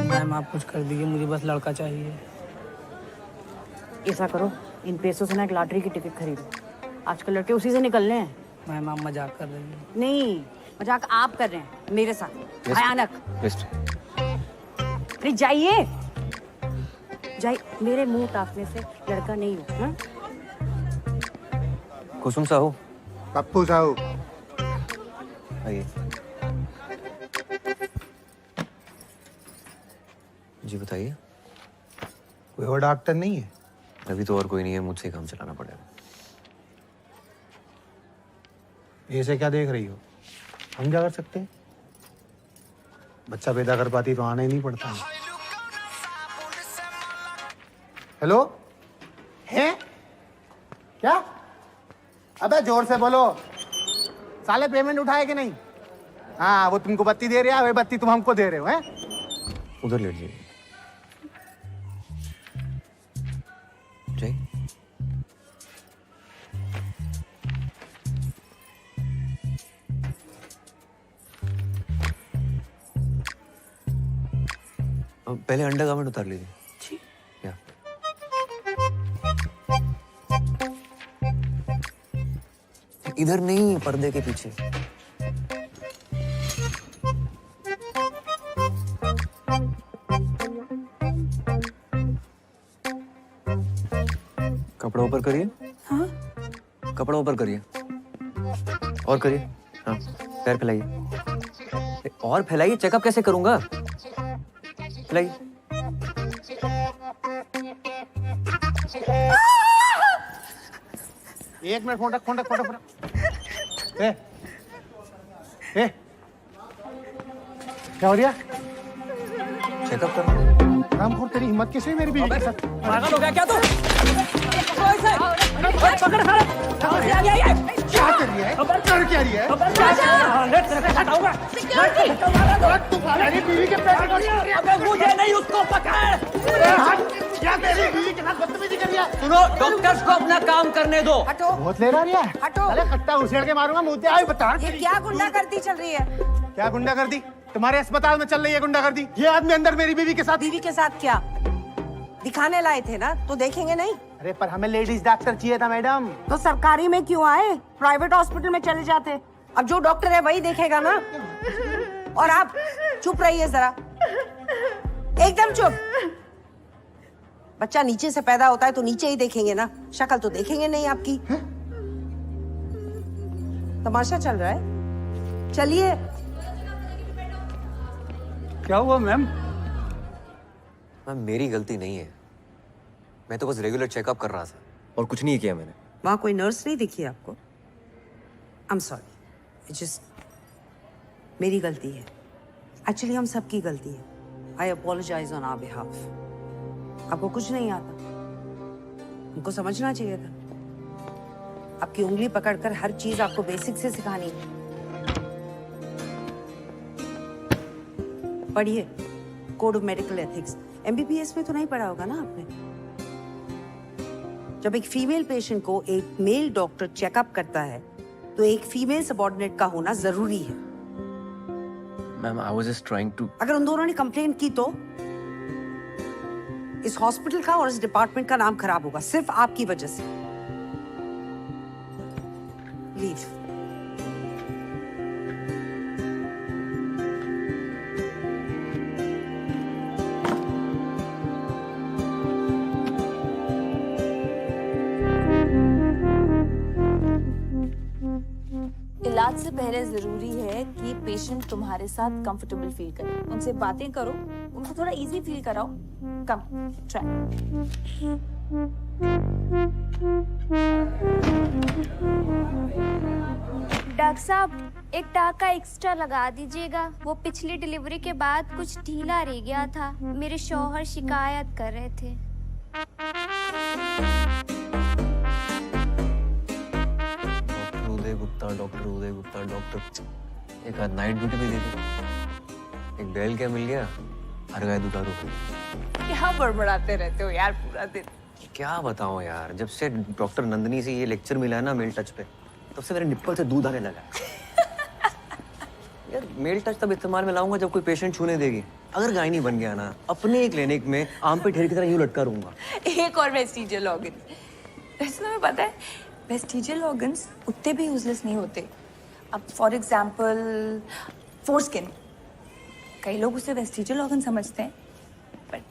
मैम आप कुछ कर दीजिए, मुझे बस लड़का चाहिए। ऐसा करो, इन पैसों से ना एक लॉटरी की टिकट खरीदो। आजकल लड़के उसी से निकलने हैं। मैम आप मजाक कर रही हैं। नहीं, मजाक आप कर रहे हैं मेरे साथ। भयानक। अरे जाइए जाइए, मेरे मुंह ताकने से लड़का नहीं हो। हाँ? कुसुम साहू। पप्पू साहू। आइए। जी बताइए। कोई और डॉक्टर नहीं है? अभी तो और कोई नहीं है, मुझसे ही काम चलाना पड़ेगा। ऐसे क्या देख रही हो? हम क्या कर सकते हैं? बच्चा पैदा कर पाती तो आना ही नहीं पड़ता। हेलो, है क्या? अबे जोर से बोलो, साले पेमेंट उठाए कि नहीं? हाँ, वो तुमको बत्ती दे रहा है, वही बत्ती तुम हमको दे रहे हो, हैं? उधर लेट जाइए। जय। पहले अंडर गारमेंट उतार लीजिए। या। इधर नहीं, पर्दे के पीछे। कपड़ा ऊपर करिए। हाँ? कपड़ा ऊपर करिए और करिए। हाँ, पैर फैलाइए और फैलाइए। चेकअप कैसे करूंगा? फैलाइए। एक मिनट, फोन रख, फोन रख, फोन रख, फोन रख। ए, क्या हो रहा? चेकअप कर। रामखोर, तेरी हिम्मत कैसे हुई मेरी बीवी के साथ? पागल हो गया क्या तू? पकड़ क्या कर रही है? कर क्या रही है? मेरी बीवी के पेट मुझे नहीं, उसको पकड़। क्या तेरी बीवी के साथ बदतमीजी कर रही है? सुनो, डॉक्टर्स को अपना काम करने दो। हटो, बहुत ले रहा है। हटो। अरे कट्टा उछेड़ के मारूंगा, मुझे आई बता। ये क्या गुंडागर्दी चल रही है? क्या गुंडागर्दी? तुम्हारे अस्पताल में चल रही है गुंडागर्दी। ये आदमी अंदर मेरी बीवी के साथ। बीवी के साथ क्या? दिखाने लाए थे ना, तो देखेंगे नहीं? अरे पर हमें लेडीज डॉक्टर चाहिए था मैडम। तो सरकारी में क्यों आए? प्राइवेट हॉस्पिटल में चले जाते। अब जो डॉक्टर है वही देखेगा ना। और आप चुप रहिए जरा, एकदम चुप। बच्चा नीचे से पैदा होता है तो नीचे ही देखेंगे ना, शक्ल तो देखेंगे नहीं आपकी। तमाशा चल रहा है, चलिए। क्या हुआ मैम? मैम, मेरी गलती नहीं है। मैं तो बस रेगुलर चेकअप कर रहा था और कुछ नहीं किया मैंने। वहां कोई नर्स नहीं दिखी आपको? आई एम सॉरी, जस्ट मेरी गलती है। एक्चुअली हम सबकी गलती है। आई अपोलोजाइज ऑन आवर बिहाफ। आपको कुछ नहीं आता, हमको समझना चाहिए था। आपकी उंगली पकड़कर हर चीज आपको बेसिक से सिखानी है। पढ़िए code of medical ethics. MBBS में तो नहीं पढ़ा होगा ना आपने? जब एक फीमेल पेशेंट को एक मेल डॉक्टर चेकअप करता है तो एक फीमेल सबऑर्डिनेट का होना जरूरी है। Ma'am, I was just trying to. अगर उन दोनों ने कंप्लेंट की तो इस हॉस्पिटल का और इस डिपार्टमेंट का नाम खराब होगा, सिर्फ आपकी वजह से। लीव। इलाज से पहले जरूरी है कि पेशेंट तुम्हारे साथ कंफर्टेबल फील करे। उनसे बातें करो, उनको थोड़ा इजी फील कराओ। कम डॉक्टर साहब, एक टाका एक्स्ट्रा लगा दीजिएगा। वो पिछली डिलीवरी के बाद कुछ ढीला रह गया था। मेरे शौहर शिकायत कर रहे थे। डॉक्टर उदय गुप्ता, डॉक्टर। एक आध नाइट ड्यूटी भी दे दी। एक बैल क्या मिल गया, हर गाय दुधारू हो गई। क्या बड़बड़ाते रहते हो यार पूरा दिन? क्या बताऊं यार, जब से डॉक्टर नंदनी से ये लेक्चर मिला है ना मेल टच पे, तब से मेरे निप्पल से दूध आने लगा। यार मेल टच तब इस्तेमाल में लाऊंगा जब कोई पेशेंट छूने देगी। अगर गायनी बन गया ना, अपने क्लिनिक में आम पे ढेर की तरह यूं लटका रहूंगा। एक और वेस्टिजियल ऑर्गन। वैसे तुम्हें पता है वेस्टिजियल ऑर्गन्स उतने भी यूजलेस नहीं होते। अब फॉर एग्जांपल फोरस्किन, कई लोग उसे वेस्टिजियल ऑर्गन समझते हैं, बट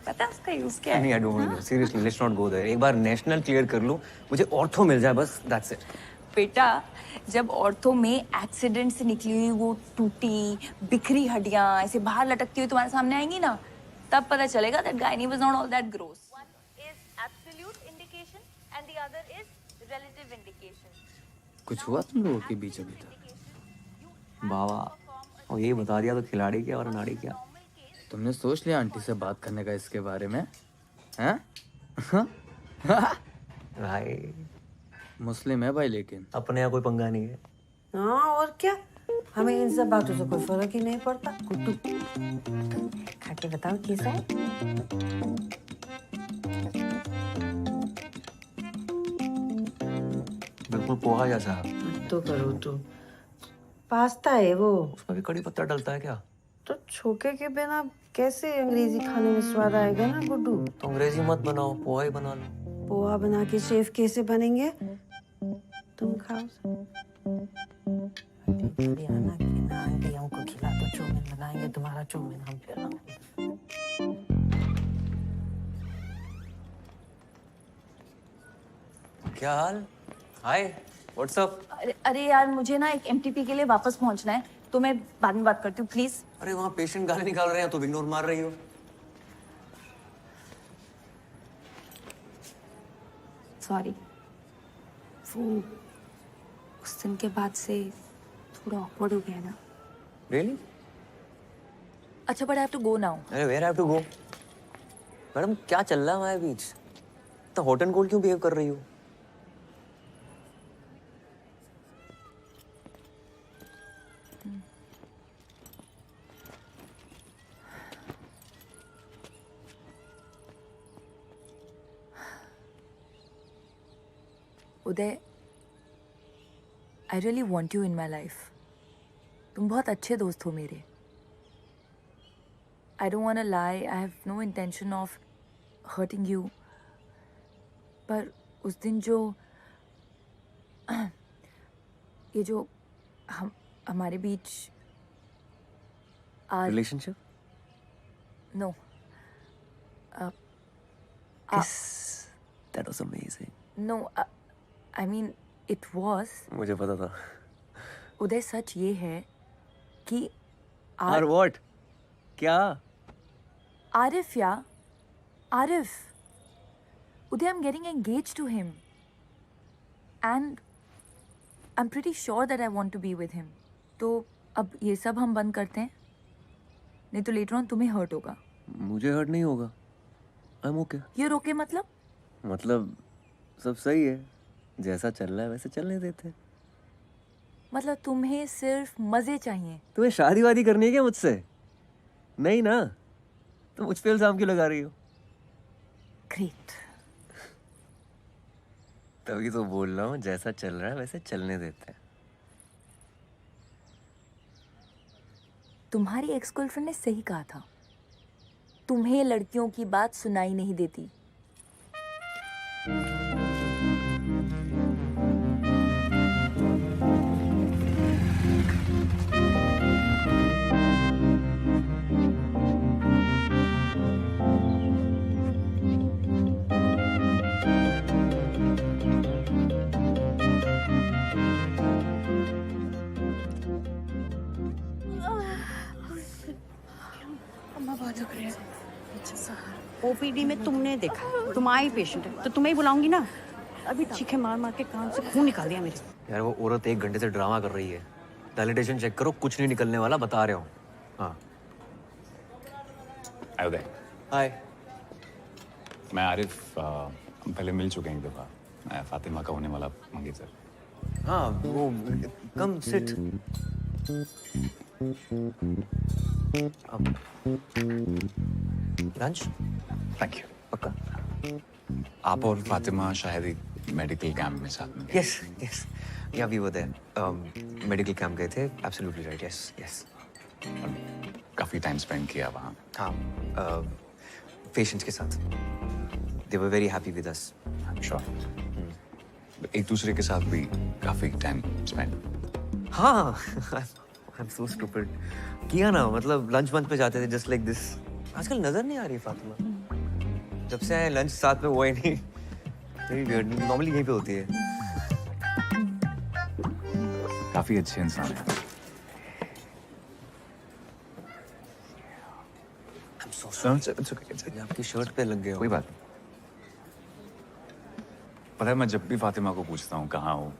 पता है उसका यूज क्या है? नहीं, I don't know, seriously let's not go there. एक बार नेशनल क्लियर कर लूं, मुझे ऑर्थो मिल जाए बस, दैट्स इट। बेटा, जब ऑर्थो में एक्सीडेंट से निकली हुई वो टूटी बिखरी हड्डियां ऐसे बाहर लटकती हुई तुम्हारे सामने आएंगी ना, तब पता चलेगा that gynae was not all that gross. One is absolute indication and the other is relative indication. कुछ हुआ तुम लोगों के बीच अभी तक? बाबा, और ये बता दिया तो खिलाड़ी क्या और नाड़ी क्या। तुमने सोच लिया आंटी से बात करने का इसके बारे में? हैं? भाई मुस्लिम है भाई, लेकिन अपने यहाँ कोई पंगा नहीं है। हाँ और क्या, हमें इन सब बातों से कोई फर्क ही नहीं पड़ता। गुड्डू खा के बताओ कैसा है? बिल्कुल पोहा जैसा। तो करो तो। पास्ता है वो। उसमें भी कड़ी पत्ता डलता है क्या? तो छोके के बिना कैसे अंग्रेजी खाने में स्वाद आएगा ना गुड्डू? तो अंग्रेजी मत बनाओ, पोहा ही बना लो। पोहा बना के शेफ कैसे बनेंगे? तुम खाओ। लियाना की ना आंटी हमको खिला दो, चौमिन बनाएंगे, तुम्हारा चौमिन हम खिलाएंगे। क्या हाल? हाय, व्हाट्स अप? अरे यार, मुझे ना एक एमटीपी के लिए वापस पहुंचना है, तो मैं बाद में बात करती हूँ प्लीज। अरे वहाँ पेशेंट गाली निकाल रहे हैं, तुम इग्नोर मार रही हो। सॉरी, वो उस दिन के बाद से थोड़ा ऑकवर्ड हो गया ना। Really? अच्छा, but I have to go now. अरे where have to go? Madam क्या चल रहा है हमारे बीच? तो हॉट एंड कोल्ड क्यों बिहेव कर रही हो? Uday, I really want you in my life. तुम बहुत अच्छे दोस्त हो मेरे। I don't want to lie, I have no intention of hurting you. पर उस दिन जो ये जो हमारे बीच relationship? No, That was amazing. No, I mean it was. मुझे पता था। उदय, सच ये है कि और व्हाट? क्या? Arif yeah Arif, Uday, I am getting engage to him and I am pretty sure that I want to be with him. तो अब ये सब हम बंद करते हैं, नहीं तो लेटर ऑन तुम्हें हर्ट होगा। मुझे हर्ट नहीं होगा। I am okay. ये रोके मतलब सब सही है, जैसा चल रहा है वैसे चलने देते हैं। मतलब तुम्हें सिर्फ मजे चाहिए? तुम्हें शादी वादी करनी है क्या मुझसे? नहीं ना, तो मुझ पे इल्जाम क्यों लगा रही हो? ग्रेट। तभी तो बोल रहा हूँ, जैसा चल रहा है वैसे चलने देते हैं। तुम्हारी एक्स गर्लफ्रेंड ने सही कहा था, तुम्हें लड़कियों की बात सुनाई नहीं देती। ओपीडी में तुमने देखा, तुम आई पेशेंट है तो तुम्हें ही बुलाऊंगी ना। अभी चीखे मार मार के कान से खून निकाल दिया मेरे। यार वो औरत 1 घंटे से ड्रामा कर रही है। डायलिटेशन चेक करो, कुछ नहीं निकलने वाला, बता रहा हूँ। हाँ। उदय। हाय। मैं आरिफ, हम पहले मिल चुके हैं एक दफ़ा। मैं फातिमा का होने वाला मंगेतर। हाँ, वो come sit. Lunch? Thank you. पक्का? आप और फातिमा शायद एक मेडिकल कैंप में साथ में। Yes yes, yeah we were there. Medical camp गए थे। Absolutely right. Yes yes. काफी टाइम स्पेंड किया वहाँ। हाँ, पेशेंट्स के साथ। They were very happy with us. Sure. एक दूसरे के साथ भी काफी टाइम स्पेंड। हाँ, आई एम सो स्टूपिड। किया ना, मतलब लंच मंच पे जाते थे जस्ट लाइक दिस। आजकल नजर नहीं आ रही फातिमा। जब से आए लंच साथ में हुआ ही नहीं। वेरी वियर्ड, नॉर्मली यहीं पे होती है। काफी अच्छे इंसान है। आपकी शर्ट पे लग गया। कोई बात नहीं। पता है, मैं जब भी फातिमा को पूछता हूँ कहाँ हो,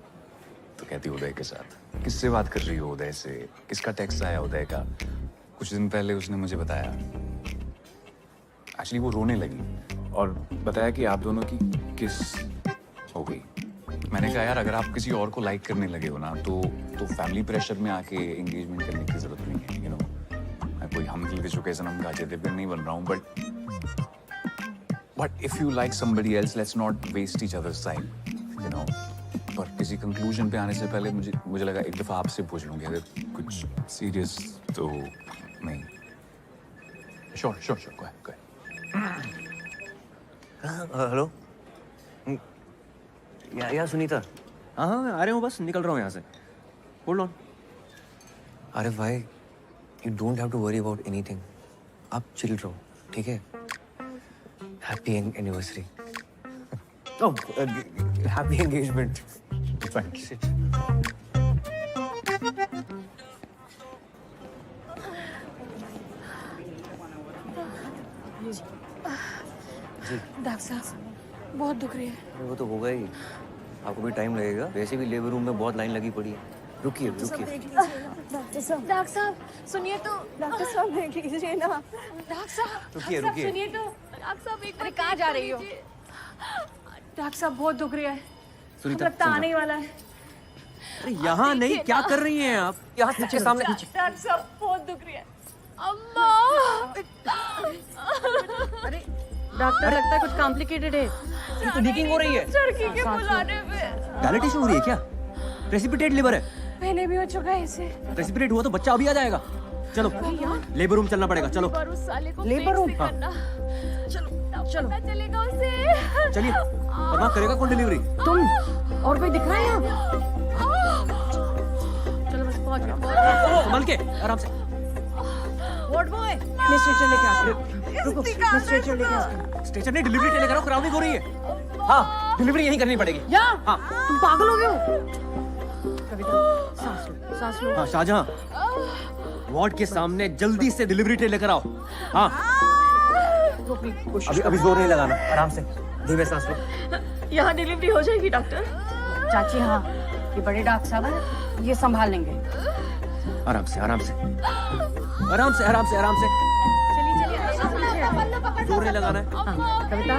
तो कहती उदय के साथ। किससे बात कर रही हो उदय से? किसका टेक्स्ट आया उदय का? कुछ दिन पहले उसने मुझे बताया, एक्चुअली वो रोने लगी और बताया कि आप दोनों की किस हो गई। मैंने कहा यार, अगर आप किसी और को लाइक करने लगे हो ना तो फैमिली प्रेशर में आके एंगेजमेंट करने की जरूरत नहीं है। यू नो, मैं कोई हम दिल के चुके सनम गाजे थे नहीं बन रहा हूँ, but if you like somebody else, let's not waste each others time. You know, पर किसी कंक्लूजन पे आने से पहले मुझे लगा एक दफा आपसे पूछ लूंगी, अगर कुछ सीरियस तो नहीं। Sure sure sure, go ahead. Hello. या सुनीता। हाँ हाँ मैं आ रहा हूँ, बस निकल रहा हूँ यहाँ से। Hold on. अरे भाई, you don't have to worry about anything. आप चिल रहो, ठीक है? Happy anniversary. Oh, happy engagement. Doctor साहब बहुत दुख रही है। वो तो होगा ही, आपको भी टाइम लगेगा। वैसे भी लेबर रूम में बहुत लाइन लगी पड़ी है। रुकिए रुकिए। डॉक्टर साहब सुनिए तो। डॉक्टर साहब देख लीजिए ना। डॉक्टर साहब रुकिए रुकिए। सुनिए तो। डॉक्टर साहब एक बार कहाँ जा रही हो? डॉक्टर साहब बहुत दुख रही है। सुनीता, लगता आने ही वाला है। अरे यहाँ नहीं, क्या कर रही हैं आप? यहाँ पीछे सामने। डॉक्टर साहब बहुत दुख रही है। अम्मा। अरे डॉक्टर, लगता है कुछ कॉम्प्लिकेटेड है। ये तो लीकिंग हो रही है। चरखी के बुलाने पे। डायलिटेशन हो रही है क्या? प्रेसिपिटेट लिवर है। पहले भी हो चुका है इसे। प्रेसिपिटेट हुआ तो बच्चा अभी आ जाएगा। चलो लेबर रूम चलना पड़ेगा। चलो लेबर रूम। हाँ। चलो चलेगा उसे। चलिए, और वहाँ करेगा कौन डिलीवरी? तुम और कोई दिख रहा है यहाँ? चलो बस पहुंच गया। संभल के, आराम से। वार्ड बॉय, मैं स्ट्रेचर लेके आता हूँ। रुको, मैं स्ट्रेचर लेके आता हूँ। स्टेशन नहीं, डिलीवरी टेलीग्राफ करो, क्राउडिंग हो रही है। हाँ, डिलीवरी यहीं करनी पड़ेगी। यहाँ? हाँ। तुम पागल हो गए हो? सांस लो, सांस लो। हाँ शाहजहां, वार्ड के सामने जल्दी से डिलीवरी ट्रे लेकर आओ। हाँ। अभी जोर नहीं लगाना, आराम से, धीमे सांस लो। यहाँ डिलीवरी हो जाएगी डॉक्टर? चाची हाँ, ये बड़े डॉक्टर साहब हैं, ये संभाल लेंगे। आराम से, आराम से, आराम से, आराम से, आराम से। जोर नहीं लगाना है। कविता,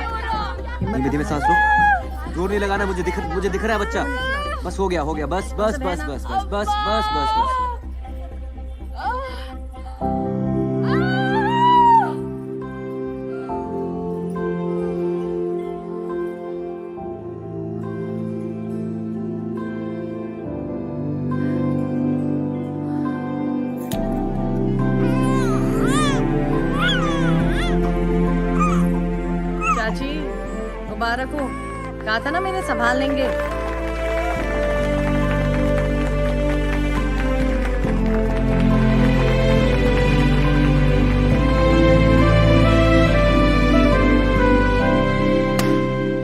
धीमे धीमे सांस लो। जोर नहीं लगाना है, मुझे दिख रहा है बच्चा। बस हो गया, बस बस बस बस बस बस बस बस बस। चाची मुबारक हो। कहा था ना मैंने संभाल लेंगे।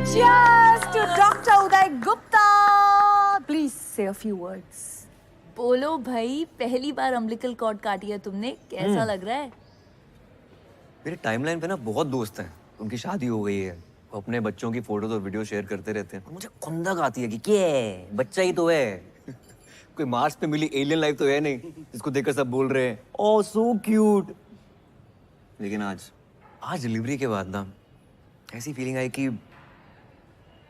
Cheers to Dr. Uday Gupta. Please say a few words. बोलो भाई, पहली बार अम्बिलिकल कॉर्ड काटी है तुमने, कैसा लग रहा है? मेरे टाइमलाइन पे ना बहुत दोस्त हैं, उनकी शादी हो गई है, वो अपने बच्चों की फोटोज और वीडियो शेयर करते रहते हैं। और मुझे खुंदक आती है कि क्या है, बच्चा ही तो है। कोई मार्स पे मिली एलियन लाइफ तो है नहीं जिसको देखकर सब बोल रहे हैं ओह सो क्यूट। लेकिन आज डिलीवरी के बाद ना ऐसी फीलिंग आई कि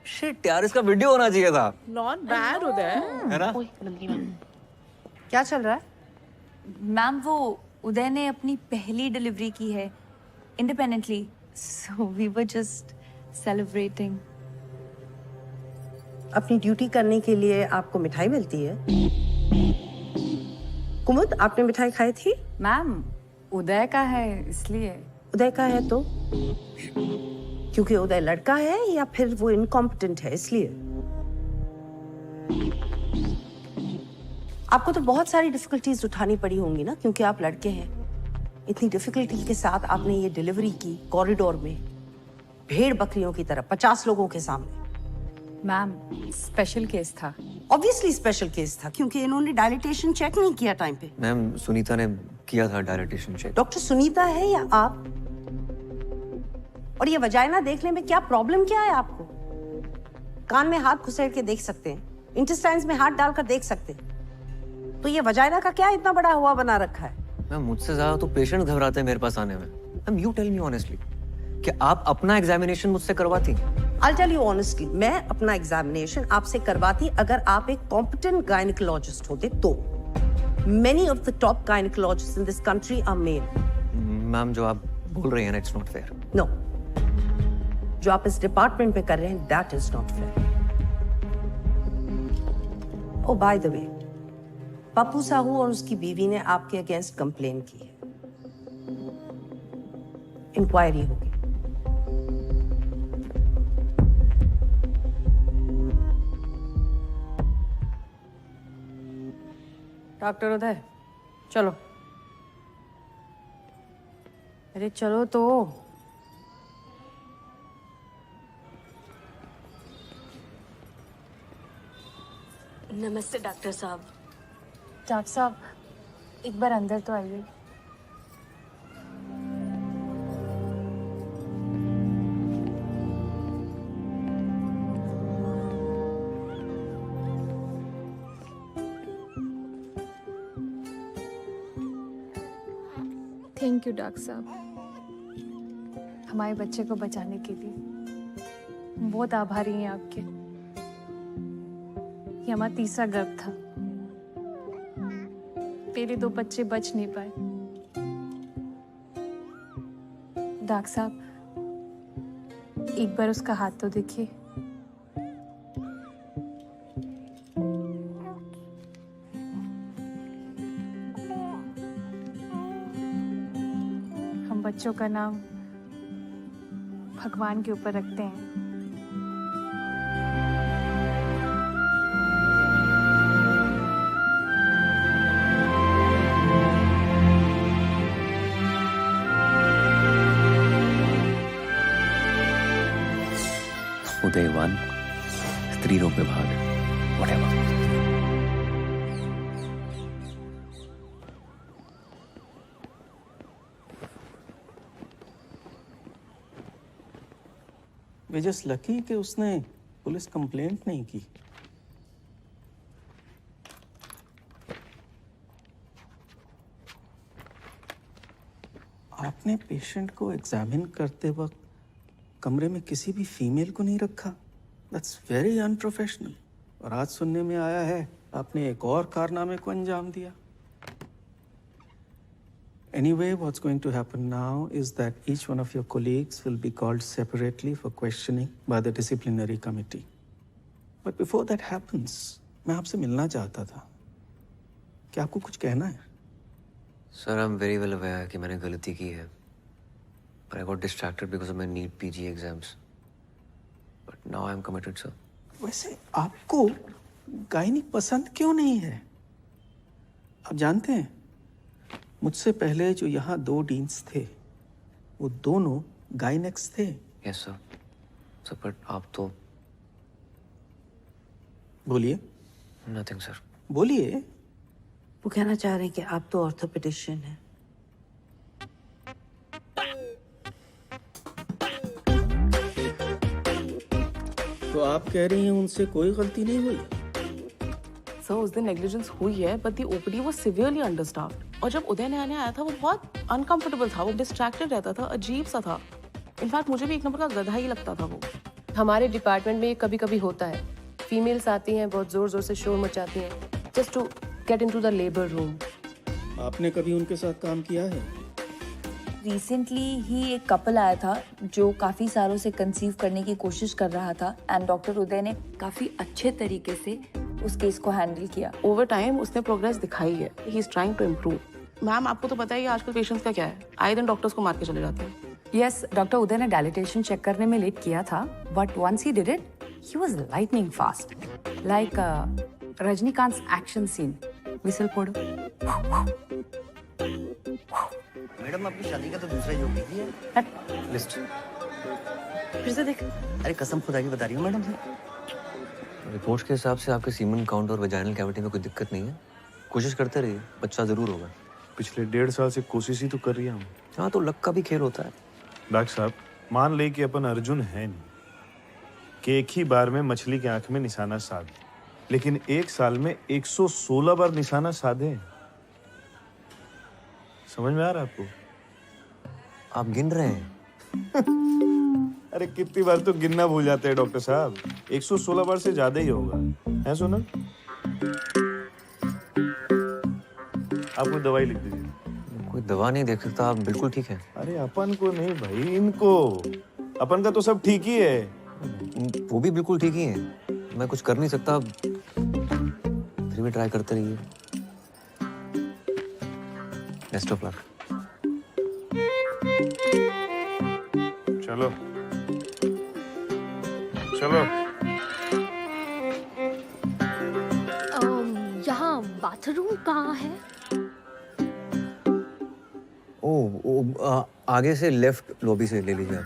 शिट यार, इसका वीडियो होना चाहिए था। नॉट बैड उदय, है ना? क्या चल रहा है? मैम वो उदय ने अपनी पहली डिलीवरी की है independently, so we were just celebrating. अपनी ड्यूटी करने के लिए आपको मिठाई मिलती है। कुमुद, आपने मिठाई खाई थी? मैम उदय का है इसलिए। उदय का है तो? क्योंकि उदय लड़का है या फिर वो इनकॉम्पिटेंट है इसलिए? आपको तो बहुत सारी डिफिकल्टीज उठानी पड़ी होंगी ना, क्योंकि आप लड़के हैं। इतनी डिफिकल्टी के साथ आपने ये डिलीवरी की कॉरिडोर में, भेड़ बकरियों की तरह 50 लोगों के सामने। मैम स्पेशल केस था। ऑब्वियसली स्पेशल केस था, क्योंकि इन्होंने डायलिटेशन चेक नहीं किया टाइम पे। मैम सुनीता ने किया था डायलिटेशन चेक। डॉक्टर सुनीता है या आप? और ये वजाइना देखने में क्या प्रॉब्लम क्या है आपको? कान में हाथ घुसेड़ के देख सकते हैं, इंटेस्टाइन्स में हाथ डालकर देख सकते हैं, तो ये वजाइना का क्या इतना बड़ा हुआ बना रखा है? मैम मुझसे ज्यादा तो पेशेंट घबराते हैं मेरे पास आने में। Ma'am you tell me honestly कि आप अपना एग्जामिनेशन मुझसे करवाती? I'll tell you honestly, मैं अपना एग्जामिनेशन आपसे करवाती अगर आप एक कॉम्पिटेंट गायनिकोलॉजिस्ट होते तो। Many of the top gynecologists in this country are male. Ma'am जो आप बोल रही हैं ना, it's not fair. No. जो आप इस डिपार्टमेंट में कर रहे हैं, that is not fair. Oh, by the way, Pappu Sahu और उसकी बीवी ने आपके अगेंस्ट कंप्लेन की है। इंक्वायरी होगी। डॉक्टर उदय चलो। अरे चलो तो। नमस्ते डॉक्टर साहब। डॉक्टर साहब एक बार अंदर तो आइए। थैंक यू डॉक्टर साहब, हमारे बच्चे को बचाने के लिए। हम बहुत आभारी हैं आपके। ये हमारा तीसरा गर्भ था, पहले 2 बच्चे बच नहीं पाए। डॉक्टर साहब एक बार उसका हाथ तो देखिए। हम बच्चों का नाम भगवान के ऊपर रखते हैं। उदय 1 स्त्री रोग विभाग whatever। वे जस्ट लकी कि उसने पुलिस कंप्लेंट नहीं की। आपने पेशेंट को एग्जामिन करते वक्त कमरे में किसी भी फीमेल को नहीं रखा। That's very unprofessional. और आज सुनने में आया है आपने एक और कारनामे को अंजाम दिया। Anyway, what's going to happen now is that each one of your colleagues will be called separately for questioning by the disciplinary committee. But before that happens, मैं आपसे मिलना चाहता था। क्या आपको कुछ कहना है? Sir, I am very well aware कि मैंने गलती की है। But I got distracted because of my NEET PG exams. But now I am committed, sir. वैसे आपको गायनी पसंद क्यों नहीं है? आप जानते हैं मुझसे पहले जो यहाँ 2 डीन्स थे वो दोनों गायनेक्स थे। Yes, sir. Sir, but आप तो बोलिए। Nothing, sir. बोलिए। वो कहना चाह रहे हैं कि आप तो ऑर्थोपेडिशियन हैं। तो आप कह रही हैं उनसे कोई गलती नहीं हुई? सर उस दिन नेग्लिजेंस हुई है, but the OPD was severely understaffed. और जब उदय नया नया आया था वो बहुत अनकंफर्टेबल था, वो डिस्ट्रैक्टेड रहता था, अजीब सा था। इनफैक्ट मुझे भी एक नंबर का गधा ही लगता था वो। हमारे डिपार्टमेंट में ये कभी कभी होता है। फीमेल्स आती हैं, बहुत जोर जोर से शोर मचाती हैं, just to get into the labour room. आपने कभी उनके साथ काम किया है? रिसेंटली ही एक कपल आया था जो काफी सालों से कंसीव करने की कोशिश कर रहा था एंड डॉक्टर उदय ने काफी अच्छे तरीके से उस केस को हैंडल किया। ओवर टाइम उसने प्रोग्रेस दिखाई है। He is trying to improve. Ma'am आपको तो पता ही है आजकल पेशेंट्स का क्या है, आए दिन डॉक्टर्स को मार के चले जाते हैं। यस, डॉक्टर उदय ने डायलिटेशन चेक करने में लेट किया था, but once he did it he was lightning fast, like Rajinikanth action scene. Whistle फोड़ो। मैडम अपनी शादी का तो दूसरा योग लिखी है। लिस्ट फिर से देख। अरे कसम खुदा की बता रही हूँ मैडम से। रिपोर्ट्स के हिसाब से आपके सीमन काउंट और वेजाइनल कैविटी में कोई दिक्कत नहीं है। कोशिश करते रहिए, बच्चा जरूर होगा। पिछले 1.5 साल से कोशिश ही तो कर रही हूँ। हाँ, तो लक का भी खेल होता है। डॉक्टर साहब मान ले कि अपन अर्जुन है नहीं कि एक ही बार में मछली की आंख में निशाना साध, लेकिन 1 साल में 116 बार निशाना साधे। समझ में आ रहा है आपको? आप गिन रहे हैं? अरे कितनी बार तो गिनना भूल जाते हैं डॉक्टर साहब। 116 बार से ज्यादा ही होगा। है सुना? आप कोई दवाई लिख दीजिए। कोई दवा नहीं देख सकता, आप बिल्कुल ठीक है। अरे अपन को नहीं भाई, इनको। अपन का तो सब ठीक ही है। वो भी बिल्कुल ठीक ही है। मैं कुछ कर नहीं सकता, फिर भी ट्राई करते रहिए। Best of luck. चलो चलो। यहाँ बाथरूम कहाँ है? आगे से लेफ्ट लॉबी से ले लीजिए आप।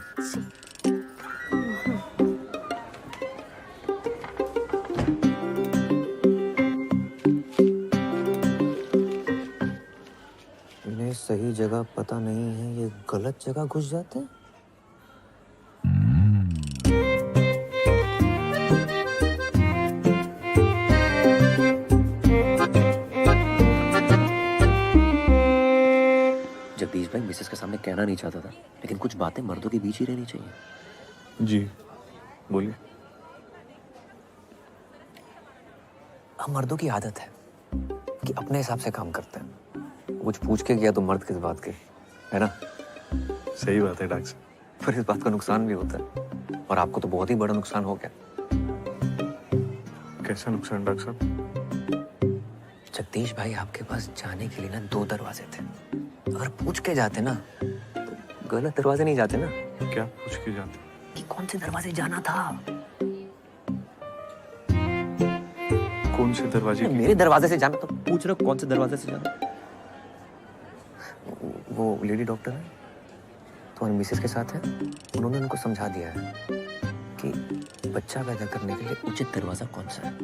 इन्हें सही जगह पता नहीं है, ये गलत जगह घुस जाते हैं। जगदीश भाई मिसेस के सामने कहना नहीं चाहता था, लेकिन कुछ बातें मर्दों के बीच ही रहनी चाहिए। जी बोलिए। हम मर्दों की आदत है कि अपने हिसाब से काम करते हैं। कुछ पूछ के किया तो मर्द किस बात के, है ना? सही बात है डॉक्टर साहब। पर इस बात का नुकसान भी होता है, और आपको तो बहुत ही बड़ा नुकसान हो गया। कैसा नुकसान डॉक्टर साहब? जगदीश भाई आपके पास जाने के लिए ना 2 दरवाजे थे। अगर पूछ के जाते ना तो गलत दरवाजे नहीं जाते ना। क्या पूछ के जाते? कि कौन से दरवाजे जाना था। कौन से दरवाजे? मेरे दरवाजे से जाना। तो पूछ रहे हो कौन से दरवाजे से जाना। वो लेडी डॉक्टर है, तुम्हारी मिसेस के साथ है। उन्होंने उनको समझा दिया है कि बच्चा पैदा करने के लिए उचित दरवाजा कौन सा है।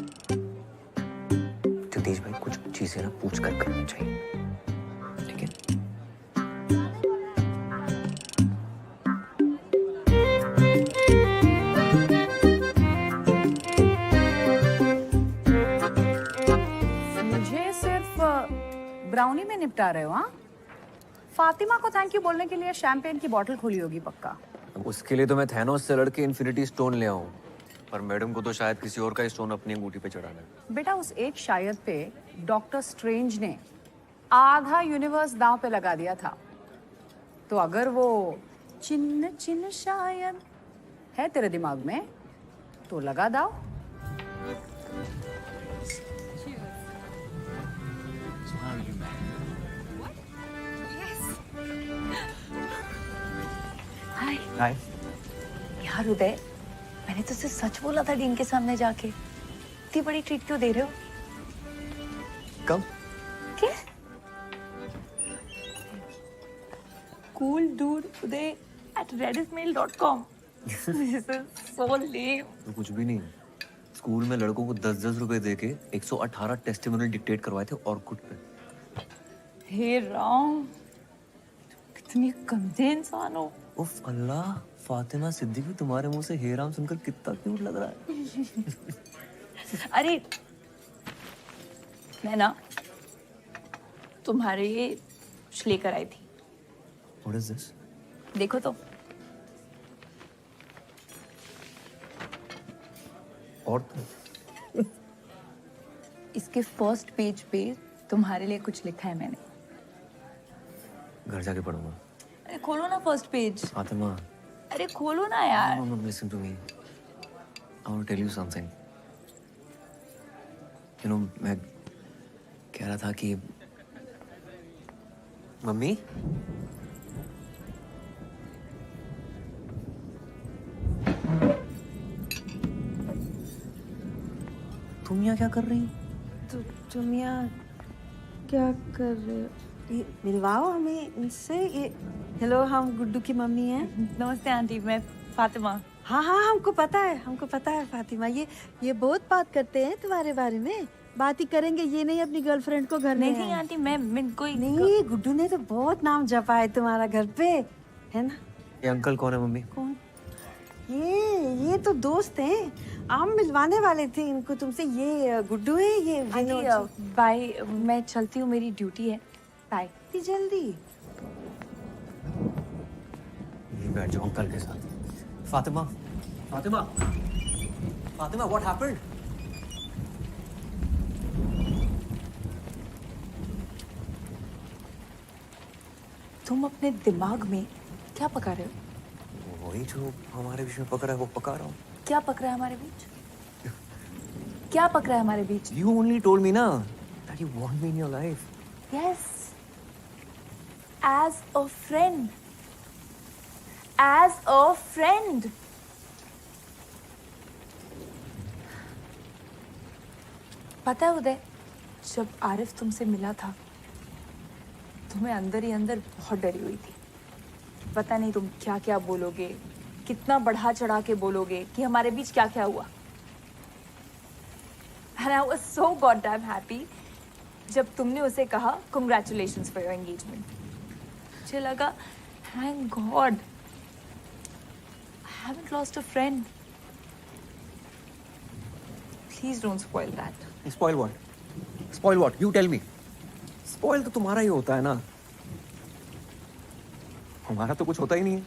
जगदीश भाई कुछ चीजें ना पूछ कर करनी चाहिए, ठीक है? मुझे सिर्फ ब्राउनी में निपटा रहे हो? हाँ, फातिमा को थैंक यू बोलने के लिए शैंपेन की बोतल खोली होगी पक्का। उसके लिए तो मैं थैनोस से लड़के इन्फिनिटी स्टोन ले आऊं, पर मैडम को तो शायद किसी और का स्टोन अपनी अंगूठी पे चढ़ाना है। बेटा उस एक शायद पे डॉक्टर स्ट्रेंज ने आधा यूनिवर्स दांव पे लगा दिया था। तो अगर वो चिन्ह चिन्ह शायद है तेरे दिमाग में तो लगा दाव। हाय यार उदय, मैंने तुझसे सच बोला था डीन के सामने जाके। इतनी बड़ी ट्रीट क्यों दे रहे हो? कब? क्या? Cool dude Uday at redditmail.com. This is so lame. तो कुछ भी नहीं, स्कूल में लड़कों को 10-10 रुपए देके 118 टेस्टिमोनियल डिक्टेट करवाए थे ऑर्कुट पे। हे राम, कितनी गंदे इंसान हो। उफ अल्लाह, फातिमा सिद्दीकी तुम्हारे मुंह से हे राम सुनकर कितना क्यूट लग रहा है। अरे मैं ना तुम्हारे लिए कुछ लेकर आई थी। What is this? देखो तो। और तो इसके फर्स्ट पेज पे तुम्हारे लिए कुछ लिखा है मैंने। घर जाके पढ़ूंगा। अरे खोलो ना फर्स्ट पेज। फातिमा, अरे खोलो ना यार। no, listen to me. I want to tell you something. You know, मैं कह रहा था कि मम्मी, तुम यहाँ क्या कर रही हो? तुम यहाँ क्या कर रहे हो? ये मिलवाओ हमें इनसे। ये हेलो, हम गुड्डू की मम्मी हैं। नमस्ते आंटी, मैं फातिमा। हाँ हाँ, हमको पता है फातिमा। ये बहुत बात करते हैं तुम्हारे बारे में। बात ही करेंगे, ये नहीं अपनी गर्लफ्रेंड को घर में। नहीं आंटी, मैं कोई नहीं, गुड्डू ने तो बहुत नाम जपा है तुम्हारा घर पे, है ना? ये अंकल कौन है मम्मी? कौन? ये तो दोस्त हैं। हम मिलवाने वाले थे इनको तुमसे। ये गुड्डू है, ये आंटी बाय, मैं चलती हूँ, मेरी ड्यूटी है। बाय। जल्दी ये बैठ जाओ अंकल के साथ। Fatima, what happened? तुम अपने दिमाग में क्या पका रहे हो? वही जो हमारे बीच में पकड़ा है वो पका रहा हूँ। क्या पक रहा है हमारे बीच? क्या पक रहा है हमारे बीच? You only told me ना that you want me in your life. Yes, as a friend. As a friend. पता है उदय, जब आरिफ तुमसे मिला था तो मैं अंदर ही अंदर बहुत डरी हुई थी। पता नहीं तुम क्या क्या बोलोगे, कितना बढ़ा चढ़ा के बोलोगे कि हमारे बीच क्या क्या हुआ। And I was so goddamn happy जब तुमने उसे कहा congratulations for your engagement। मुझे लगा thank God I haven't lost a friend। Please don't spoil that। Spoil what? Spoil what? You tell me. Spoil तो तुम्हारा ही होता है ना, हमारा तो कुछ होता ही नहीं है।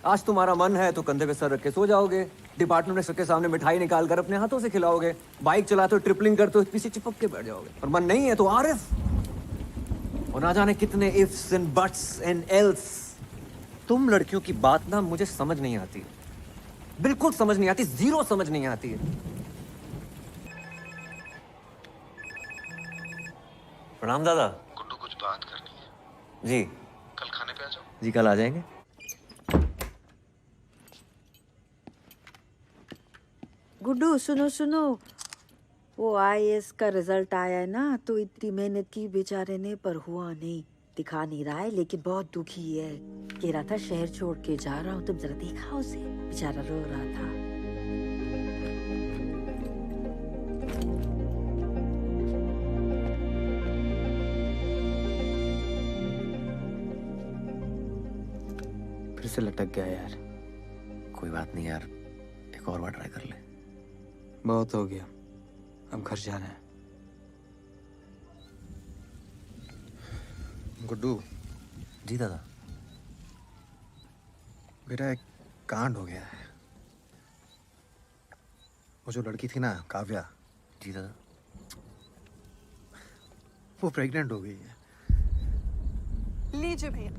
आज तुम्हारा मन है तो कंधे पे सर रख के सो जाओगे, डिपार्टमेंट में सबके सामने मिठाई निकाल कर अपने हाथों से खिलाओगे, बाइक चलाते हो ट्रिपलिंग करते हो पीछे चिपक के बैठ जाओगे। और मन नहीं है तो आरिफ और ना जाने कितने ifs and buts and else. तुम लड़कियों की बात ना मुझे समझ नहीं आती, बिल्कुल समझ नहीं आती, जीरो समझ नहीं आती है। प्रणाम दादा। गुड्डू कुछ बात करनी है। जी कल खाने पे आ जाओ। जी कल आ जाएंगे। गुड्डू सुनो सुनो, वो आईएएस का रिजल्ट आया है ना, तो इतनी मेहनत की बेचारे ने पर हुआ नहीं, दिखा नहीं रहा है लेकिन बहुत दुखी है। कह रहा था शहर छोड़ के जा रहा हूँ, तुम जरा देखा उसे, बेचारा रो रहा था। फिर से लटक गया यार। कोई बात नहीं यार, एक और बार ट्राई कर ले। बहुत हो गया, अब घर जाना है। गुड्डू। जी दादा। मेरा एक कांड हो गया है। वो जो लड़की थी ना काव्या। जी दादा। वो प्रेग्नेंट हो गई है। लीजिए भैया,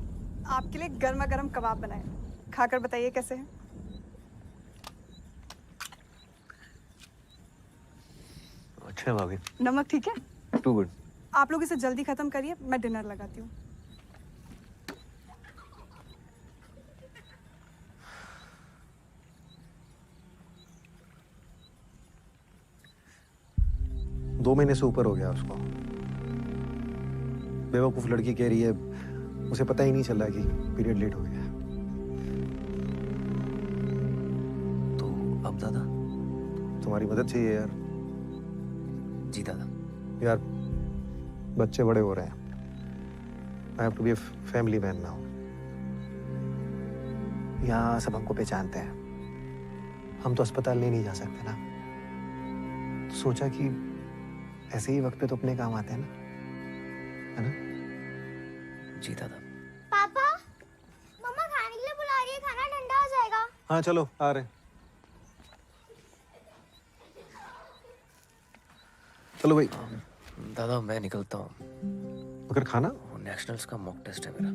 आपके लिए गर्मा गर्म कबाब बनाए, खाकर बताइए कैसे हैं। अच्छा है भाभी। नमक ठीक है? Too good. आप लोग इसे जल्दी खत्म करिए, मैं डिनर लगाती हूँ। दो महीने से ऊपर हो गया उसको। बेवकूफ लड़की कह रही है उसे पता ही नहीं चला कि पीरियड लेट हो गया। तो अब दादा? तुम्हारी मदद चाहिए यार। जी दादा। यार बच्चे बड़े हो रहे हैं। I have to be a family man now. यहाँ सब हमको पहचानते हैं, हम तो अस्पताल ले नहीं जा सकते ना। तो सोचा कि ऐसे ही वक्त पे तो अपने काम आते हैं ना, है ना? जी दादा। पापा, मम्मा खाने के लिए बुला रही है, खाना ठंडा हो जाएगा। हाँ चलो आ रहे। चलो भाई। दादा मैं निकलता हूँ। मगर खाना? नेशनल्स का मॉक टेस्ट है मेरा।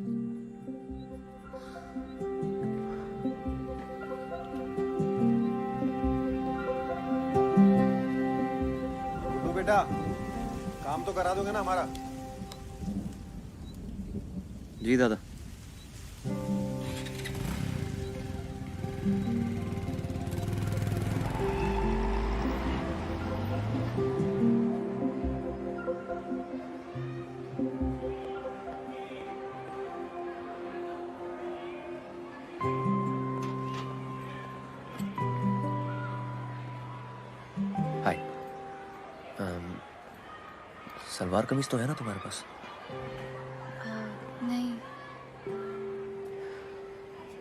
तो बेटा काम तो करा दोगे ना हमारा? जी दादा। हाय। सलवार कमीज तो है ना तुम्हारे पास? नहीं।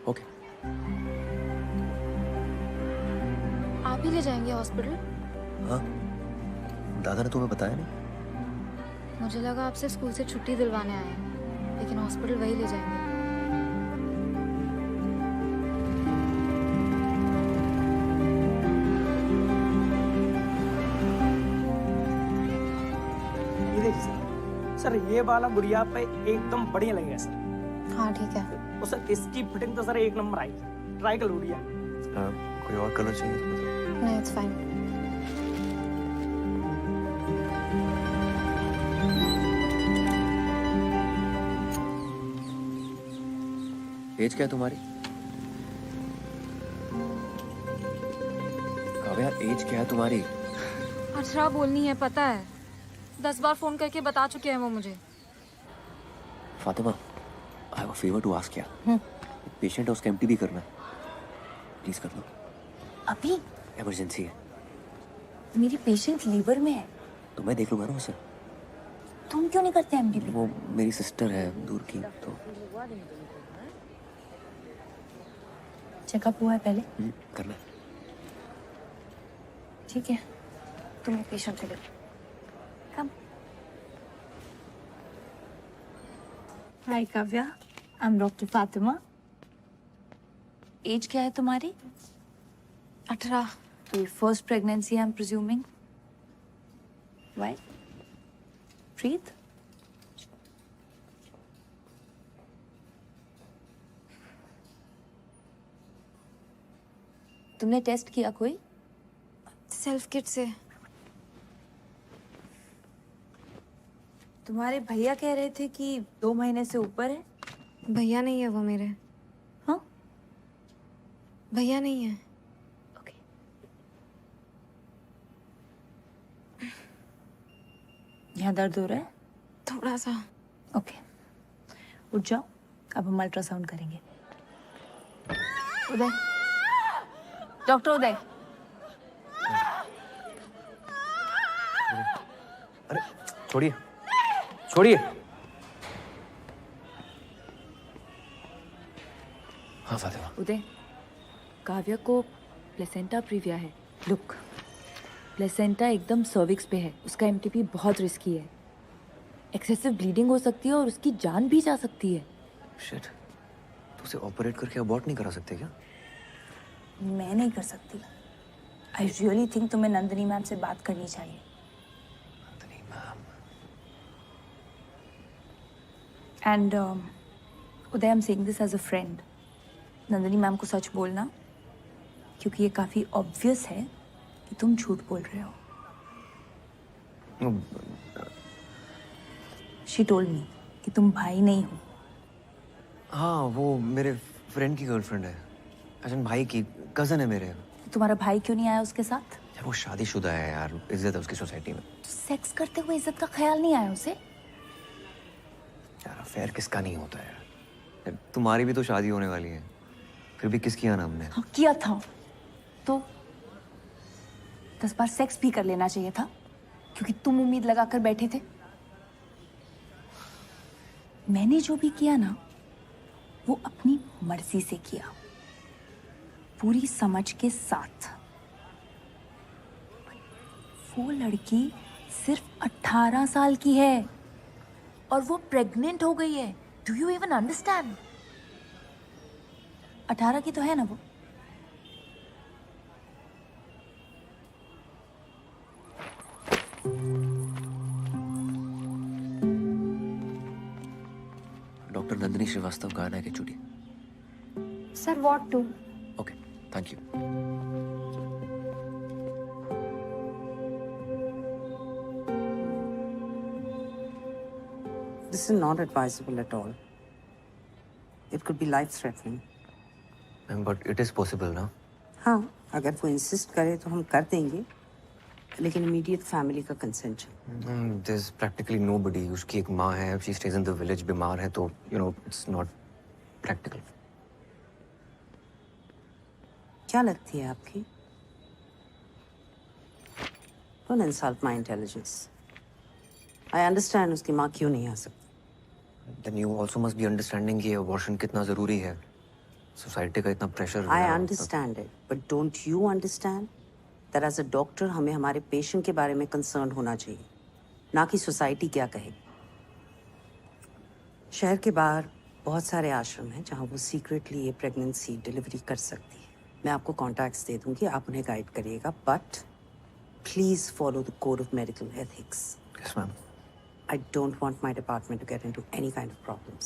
ओके। आप ही ले जाएंगे हॉस्पिटल? हाँ, दादा ने तुम्हें बताया नहीं? मुझे लगा आपसे स्कूल से छुट्टी दिलवाने आए हैं, लेकिन हॉस्पिटल वही ले जाएंगे। ये देखिए सर, ये वाला गुड़िया पे एकदम बढ़िया लगेगा सर। हाँ ठीक है। और सर इसकी फिटिंग तो सर एक नंबर आएगी, ट्राई कर लो गुड़िया। कोई और कलर चाहिए तो बताओ। नहीं, इट्स फाइन। एज क्या है तुम्हारी? काव्या एज क्या है तुम्हारी? 18 बोलनी है, पता है। 10 बार फोन करके बता चुके हैं वो मुझे। Fatima, I have a favour to ask यार। पेशेंट है, उसका एमटीबी करना है, प्लीज कर दो। अभी इमरजेंसी है। मेरी पेशेंट लीवर में है। तो मैं देख लूंगा ना उसे। तुम क्यों नहीं करते एमडीबी? वो मेरी सिस्टर है दूर की, तो चेकअप हुआ है पहले? करना है। ठीक है, तुम्हें पेशेंट ले लो। Come. Hi Kavya, I am doctor Fatima. Age क्या है तुम्हारी? 18। तो first pregnancy I am presuming. Why? Breathe. तुमने टेस्ट किया कोई? सेल्फ किट से। तुम्हारे भैया कह रहे थे कि 2 महीने से ऊपर है। भैया नहीं है वो मेरे। हाँ? भैया नहीं है। यहाँ दर्द हो रहा है? थोड़ा सा। ओके, उठ जाओ, अब हम अल्ट्रासाउंड करेंगे। उदय, डॉक्टर उदय। अरे छोड़िए, छोड़िए। हाँ फातिमा। उदय, काव्या को प्लेसेंटा प्रीविया है। लुक, प्लेसेंटा एकदम सर्विक्स पे है, उसका एमटीपी बहुत रिस्की है। एक्सेसिव ब्लीडिंग हो सकती है और उसकी जान भी जा सकती है। शिट, तो उसे ऑपरेट करके अबॉर्ट नहीं करा सकते क्या? मैं नहीं कर सकती। आई रियली थिंक तुम्हें नंदिनी मैम से बात करनी चाहिए। Nandini ma'am. And Uday, I am saying this as a friend. Nandini ma'am को सच बोलना, क्योंकि ये काफी ऑब्वियस है कि तुम झूठ बोल रहे हो। शी टोल्ड मी कि तुम भाई नहीं हो। हाँ, वो मेरे फ्रेंड की गर्लफ्रेंड है। अजन भाई की कजन है मेरे। तुम्हारा भाई क्यों नहीं आया उसके साथ? यार वो शादीशुदा है यार, इज्जत है उसकी सोसाइटी में। तो सेक्स करते हुए इज्जत का ख्याल नहीं आया उसे? यार अफेयर किसका नहीं होता है यार, तुम्हारी भी तो शादी होने वाली है, फिर भी किस किया ना हमने? हाँ, किया था तो 10 बार सेक्स भी कर लेना चाहिए था, क्योंकि तुम उम्मीद लगाकर बैठे थे। मैंने जो भी किया ना, वो अपनी मर्जी से किया, पूरी समझ के साथ। वो लड़की सिर्फ 18 साल की है और वो प्रेग्नेंट हो गई है। Do you even understand? 18 की तो है ना वो? डॉक्टर नंदिनी श्रीवास्तव गाना है कि चुड़ी? Sir what to? Okay, thank you. This is not advisable at all. It could be life-threatening. But it is possible ना? हाँ, अगर वो इंसिस्ट करे तो हम कर देंगे, लेकिन इमीडिएट फैमिली का कंसेंट चाहिए। There's practically nobody. उसकी एक माँ है, she stays in the village, बीमार है, तो it's not practical. क्या लगती है आपकी? Don't insult my intelligence. I understand उसकी माँ क्यों नहीं आ सकती। Then you also must be understanding कि abortion कितना जरूरी है। सोसाइटी का इतना pressure. I understand it, but don't you understand that as a doctor हमें हमारे पेशेंट के बारे में कंसर्न होना चाहिए, ना कि सोसाइटी क्या कहेगी। शहर के बाहर बहुत सारे आश्रम हैं जहाँ वो सीक्रेटली ये प्रेगनेंसी डिलीवरी कर सकती है। मैं आपको कॉन्टैक्ट्स दे दूंगी, आप उन्हें गाइड करिएगा, but please follow the code of medical ethics. Yes, ma'am. I don't want my department to get into any kind of problems.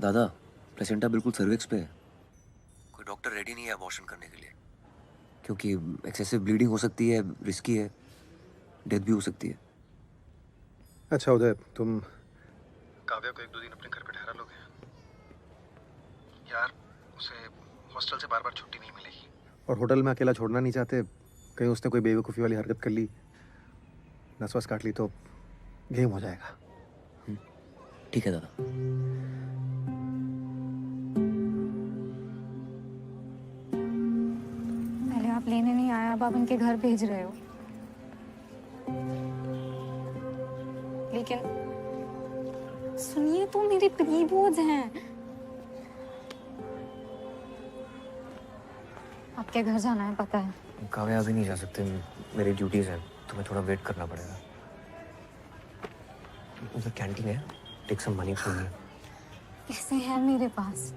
दादा, प्लेसेंटा बिल्कुल सर्विक्स पे है। कोई डॉक्टर रेडी नहीं है अबॉर्शन करने के लिए, क्योंकि एक्सेसिव ब्लीडिंग हो सकती है, रिस्की है, डेथ भी हो सकती है। अच्छा उदय, तुम काव्या को 1-2 दिन अपने घर पे ठहरा लोगे? यार उसे हॉस्टल से बार-बार छुट्टी नहीं मिलेगी। और होटल में अकेला छोड़ना नहीं चाहते, कहीं उसने कोई बेवकूफ़ी वाली हरकत कर ली, नस वस काट ली तो गेम हो जाएगा। ठीक है दादा। पहले आप लेने नहीं आए, अब आप उनके घर भेज रहे हो। लेकिन सुनिए, तो मेरे प्रीबोर्ड्स हैं। आपके घर जाना है पता है। काव्या अभी नहीं जा सकते, मेरी ड्यूटीज हैं, तुम्हें थोड़ा वेट करना पड़ेगा। उधर कैंटीन है, take some money from me. पैसे हैं मेरे पास।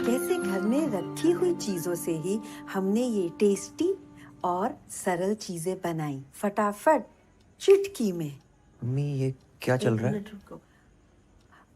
कैसे घर में रखी हुई चीजों से ही हमने ये टेस्टी और सरल चीजें बनाई, फटाफट चुटकी में। मम्मी ये क्या चल रहा है?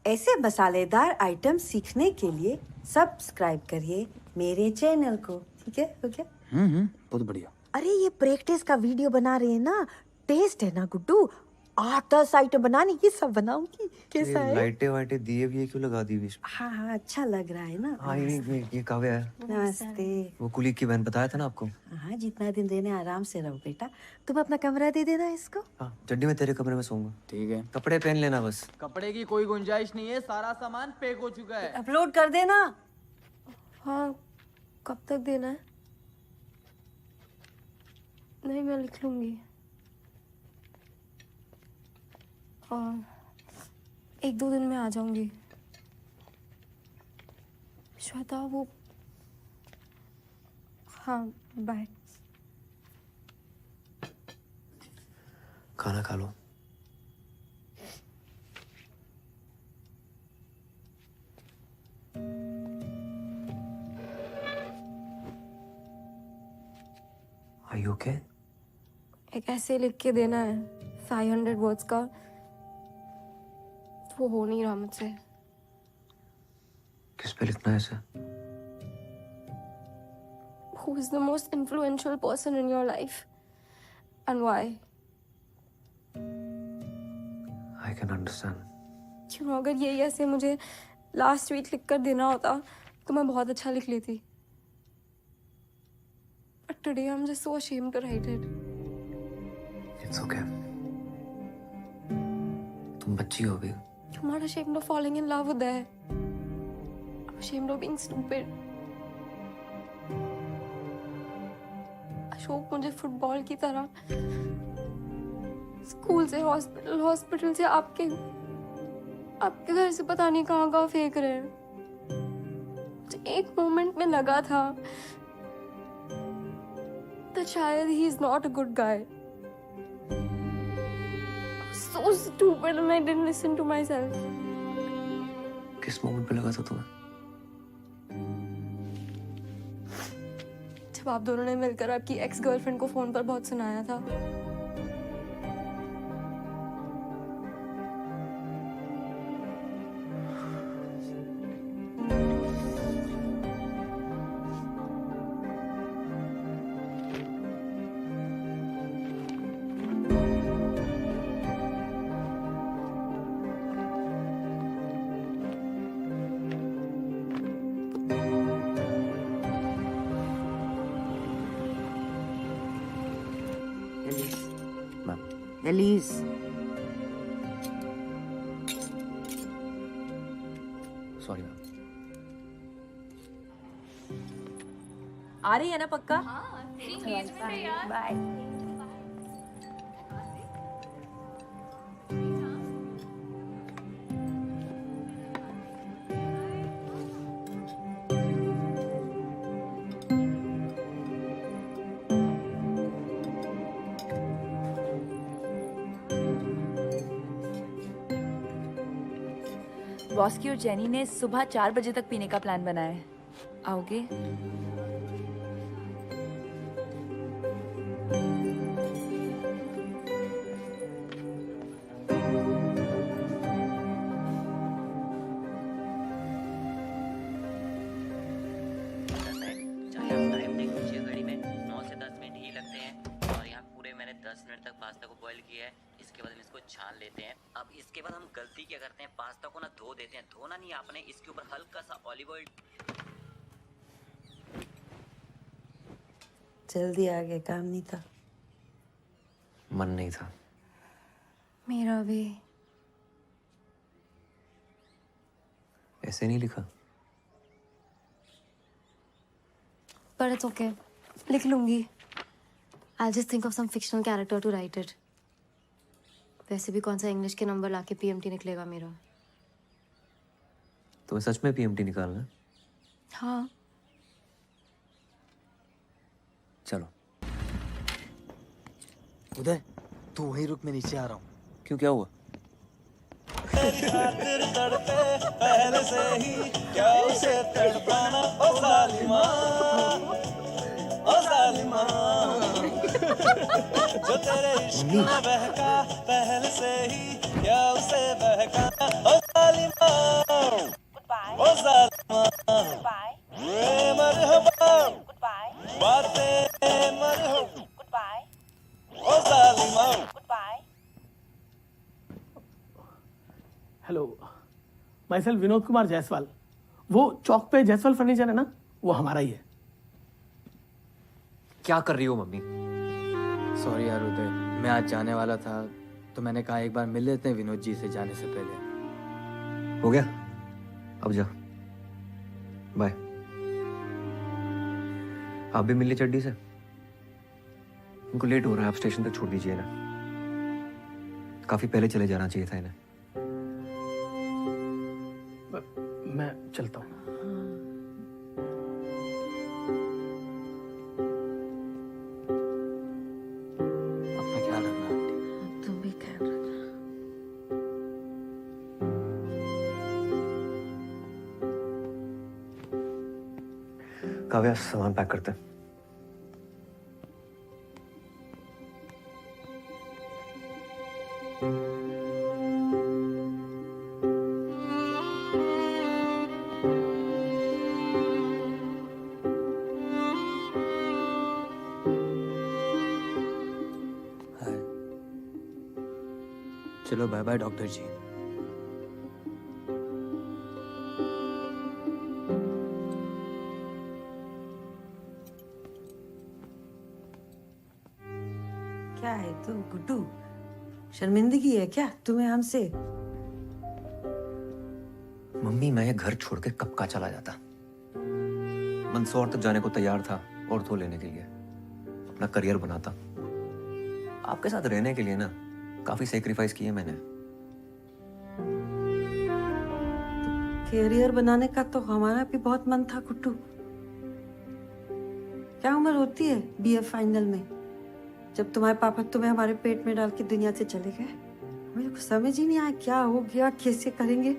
ऐसे मसालेदार आइटम सीखने के लिए सब्सक्राइब करिए मेरे चैनल को, ठीक है? हो गया? बहुत बढ़िया। अरे ये प्रैक्टिस का वीडियो बना रहे हैं ना, टेस्ट है ना गुड्डू, 8-10 आइटम बनाने की, सब बनाऊंगी। कैसा है? लाइटें वाइटें दिए भी क्यों लगा दी बीच में? हाँ हाँ, अच्छा लग रहा है ना। हाँ ये काव्या है। नमस्ते। वो कुली की बहन बताया था ना आपको। हाँ, जितना दिन रहने आराम से रहो बेटा। तुम अपना कमरा दे देना इसको। हाँ, चड्डी में तेरे कमरे में सोऊंगा। ठीक है। कपड़े पहन लेना बस। कपड़े की कोई गुंजाइश नहीं है, सारा सामान पैक हो चुका है। अपलोड कर देना। हाँ, कब तक देना है? नहीं, मैं लिख लूंगी। और 1-2 दिन में आ जाऊंगी। श्वेता वो, हाँ बाय। खाना खा लो। Are you okay? एक ऐसे लिख के देना है 500 वर्ड्स का, वो हो नहीं रहा मुझसे। किस पे लिखना है इसे? Who is the most influential person in your life and why? I can understand. क्यों, अगर यही ऐसे मुझे लास्ट वीक लिख कर देना होता तो मैं बहुत अच्छा लिख लेती। But today I'm just so ashamed to write it. It's okay. तुम बच्ची हो भी। I'm not ashamed of falling in love with her. I'm ashamed of being stupid. Ashok मुझे फुटबॉल की तरह स्कूल से हॉस्पिटल, हॉस्पिटल से आपके घर से पता नहीं कहाँ फेंक रहे हैं। एक मोमेंट में लगा था that शायद he is not a good guy. So stupid and I didn't listen to myself. किस मोमेंट पे लगा था तुम्हें? जब आप दोनों ने मिलकर आपकी एक्स गर्लफ्रेंड को फोन पर बहुत सुनाया था। Alice, sorry ma'am. आ रही है ना पक्का? बाय। रॉस्की और जेनी ने सुबह 4 बजे तक पीने का प्लान बनाया है। आओगे? बॉईल किया है, इसके बाद हम इसको छान लेते हैं। अब इसके बाद हम गलती क्या करते हैं, पास्ता को ना धो देते हैं। धोना नहीं आपने, इसके ऊपर हल्का सा ऑलिव ऑयल। जल्दी आ गए, काम नहीं था। मन नहीं था। मेरा भी। ऐसे नहीं लिखा। But it's okay. लिख लूंगी। I'll just think of some fictional character to write it. वैसे भी कौन सा इंग्लिश के नंबर लाके PMT निकलेगा मेरा। तो सच में PMT निकालना है? हाँ। चलो। उदय, तू वहीं रुक, मैं नीचे आ रहा हूँ। क्यों, क्या हुआ? पहले से ही क्या उसे तड़पाना, ओ जालिमा, ओ जालिमा। जो तेरे इश्क में बहका पहले से ही क्या उसे बहकाना, ओ जालिमा, ओ जालिमा। मरहबा, बातें मरहबा, ओ जालिमा। Hello, my self Vinod Kumar Jaiswal. वो चौक पे जायसवाल फर्नीचर है ना, वो हमारा ही है। क्या कर रही हो मम्मी? सॉरी यार उदय, मैं आज जाने वाला था तो मैंने कहा एक बार मिल लेते हैं विनोद जी से जाने से पहले। हो गया, अब जा, बाय। आप भी मिलिए चड्डी से। उनको लेट हो रहा है, आप स्टेशन तक छोड़ दीजिए ना। काफी पहले चले जाना चाहिए था इन्हें। मैं चलता हूँ। अपना ख्याल रखना। तुम भी ख्याल रखना। काव्या, सामान पैक करते हैं। चलो बाय बाय डॉक्टर जी। क्या है तू गुड्डू, शर्मिंदगी है क्या तुम्हें हमसे? मम्मी, मैं ये घर छोड़ के कब का चला जाता। मंदसौर तक जाने को तैयार था ऑर्थो लेने के लिए, अपना करियर बनाता। आपके साथ रहने के लिए ना काफी सेक्रीफाइस किए मैंने। करियर बनाने का तो हमारा भी बहुत मन था गुड्डू। क्या उम्र होती है BA फाइनल में, जब तुम्हारे पापा तुम्हें हमारे पेट में डाल के दुनिया से चले गए? मेरे को समझ ही नहीं आया क्या हो गया, कैसे करेंगे।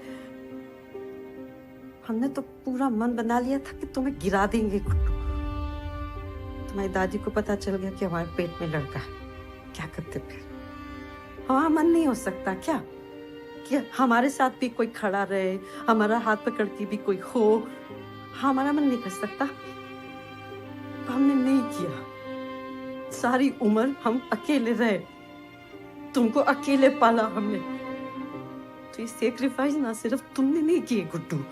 हमने तो पूरा मन बना लिया था कि तुम्हें गिरा देंगे गुड्डू। तुम्हारी दादी को पता चल गया कि हमारे पेट में लड़का है, क्या करते फिर? हमारा मन नहीं हो सकता क्या कि हमारे साथ भी कोई खड़ा रहे, हमारा हाथ पकड़ के भी कोई हो? हमारा मन नहीं कर सकता। तो हमने नहीं किया। सारी उम्र हम अकेले रहे, तुमको अकेले पाला हमने। तो ये सेक्रीफाइस ना सिर्फ तुमने नहीं किए गुड्डू।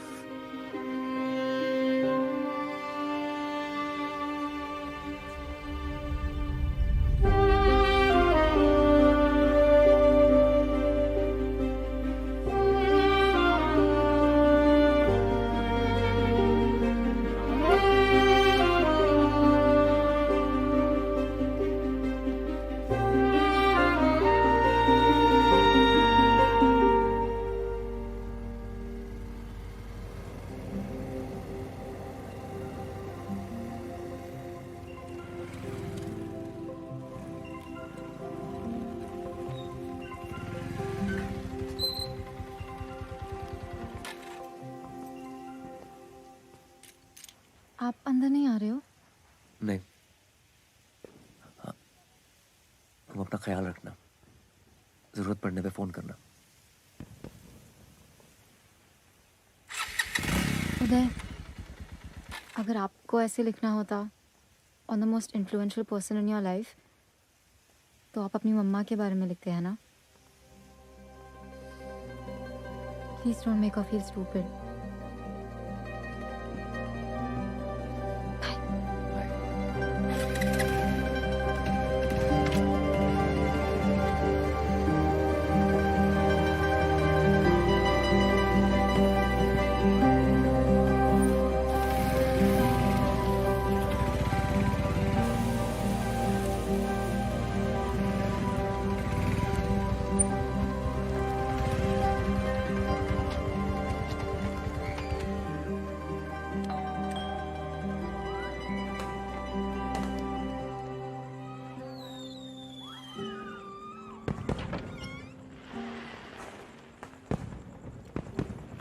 आप अंदर नहीं आ रहे हो? नहीं, हाँ, तुम अपना ख्याल रखना, जरूरत पड़ने पे फोन करना। उदय, अगर आपको ऐसे लिखना होता on the most influential person in your life, तो आप अपनी मम्मा के बारे में लिखते हैं ना? Please don't make her feel stupid.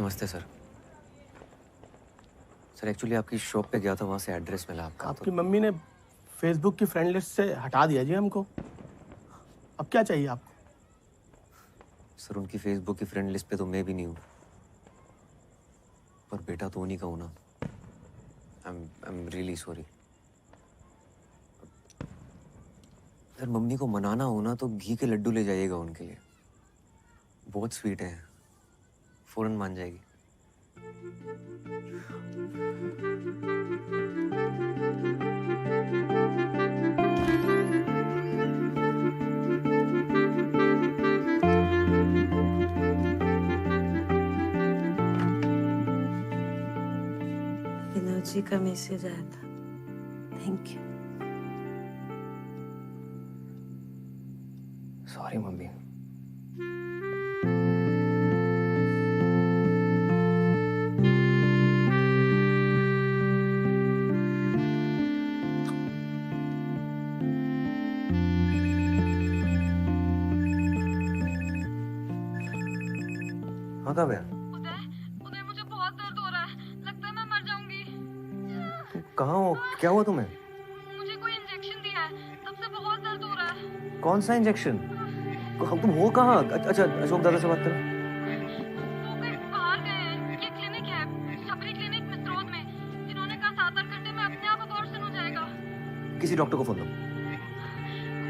नमस्ते सर। सर एक्चुअली आपकी शॉप पे गया था, वहाँ से एड्रेस मिला आपका। आपकी मम्मी ने फेसबुक की फ्रेंड लिस्ट से हटा दिया जी हमको। अब क्या चाहिए आपको? सर उनकी फेसबुक की फ्रेंड लिस्ट पे तो मैं भी नहीं हूँ, पर बेटा तो उन्हीं का हूँ ना। I am really sorry. Sir mummy को मनाना हो ना तो घी के लड्डू ले जाइएगा उनके लिए, बहुत स्वीट है, फौरन मान जाएगी। विनोद जी का मैसेज आया था, थैंक यू। Sorry mummy. हाँ कब है? उदय मुझे बहुत दर्द हो रहा है, लगता है मैं मर जाऊंगी। कहाँ हो? क्या हुआ तुम्हें? मुझे कोई इंजेक्शन दिया है, तब से बहुत दर्द हो रहा है। कौन सा इंजेक्शन? तुम हो कहाँ? अच्छा अशोक दादा से बात करो। वो कहीं बाहर गए हैं, ये क्लिनिक है, शबरी क्लिनिक मिस्रोद में। इन्होंने कहा 7-8 घंटे में अपने आप अबॉर्शन हो जाएगा। किसी डॉक्टर को फोन दो।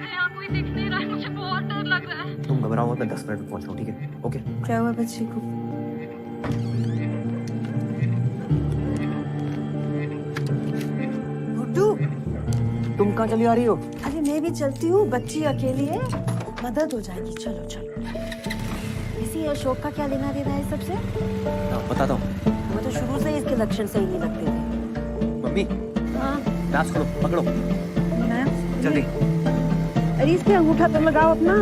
यहाँ कोई दिख नहीं रहा है, मुझे बहुत डर लग रहा है। तुम घबराओ मत, मैं 10 मिनट में पहुंचता हूँ, ठीक है? ओके। क्या हुआ बच्ची को? गुड्डू, तुम कहाँ चली आ रही हो? अरे मैं भी चलती हूँ, बच्ची अकेली है, मदद हो जाएगी। चलो चलो। इसी अशोक का क्या लेना देना है सबसे? बताता हूँ। वो तो शुरू से ही इसके लक्षण सही नहीं लगते थे। मम्मी हाँ ग्लास खोलो, पकड़ो जल्दी। अरे इसके अंगूठा तो लगाओ अपना।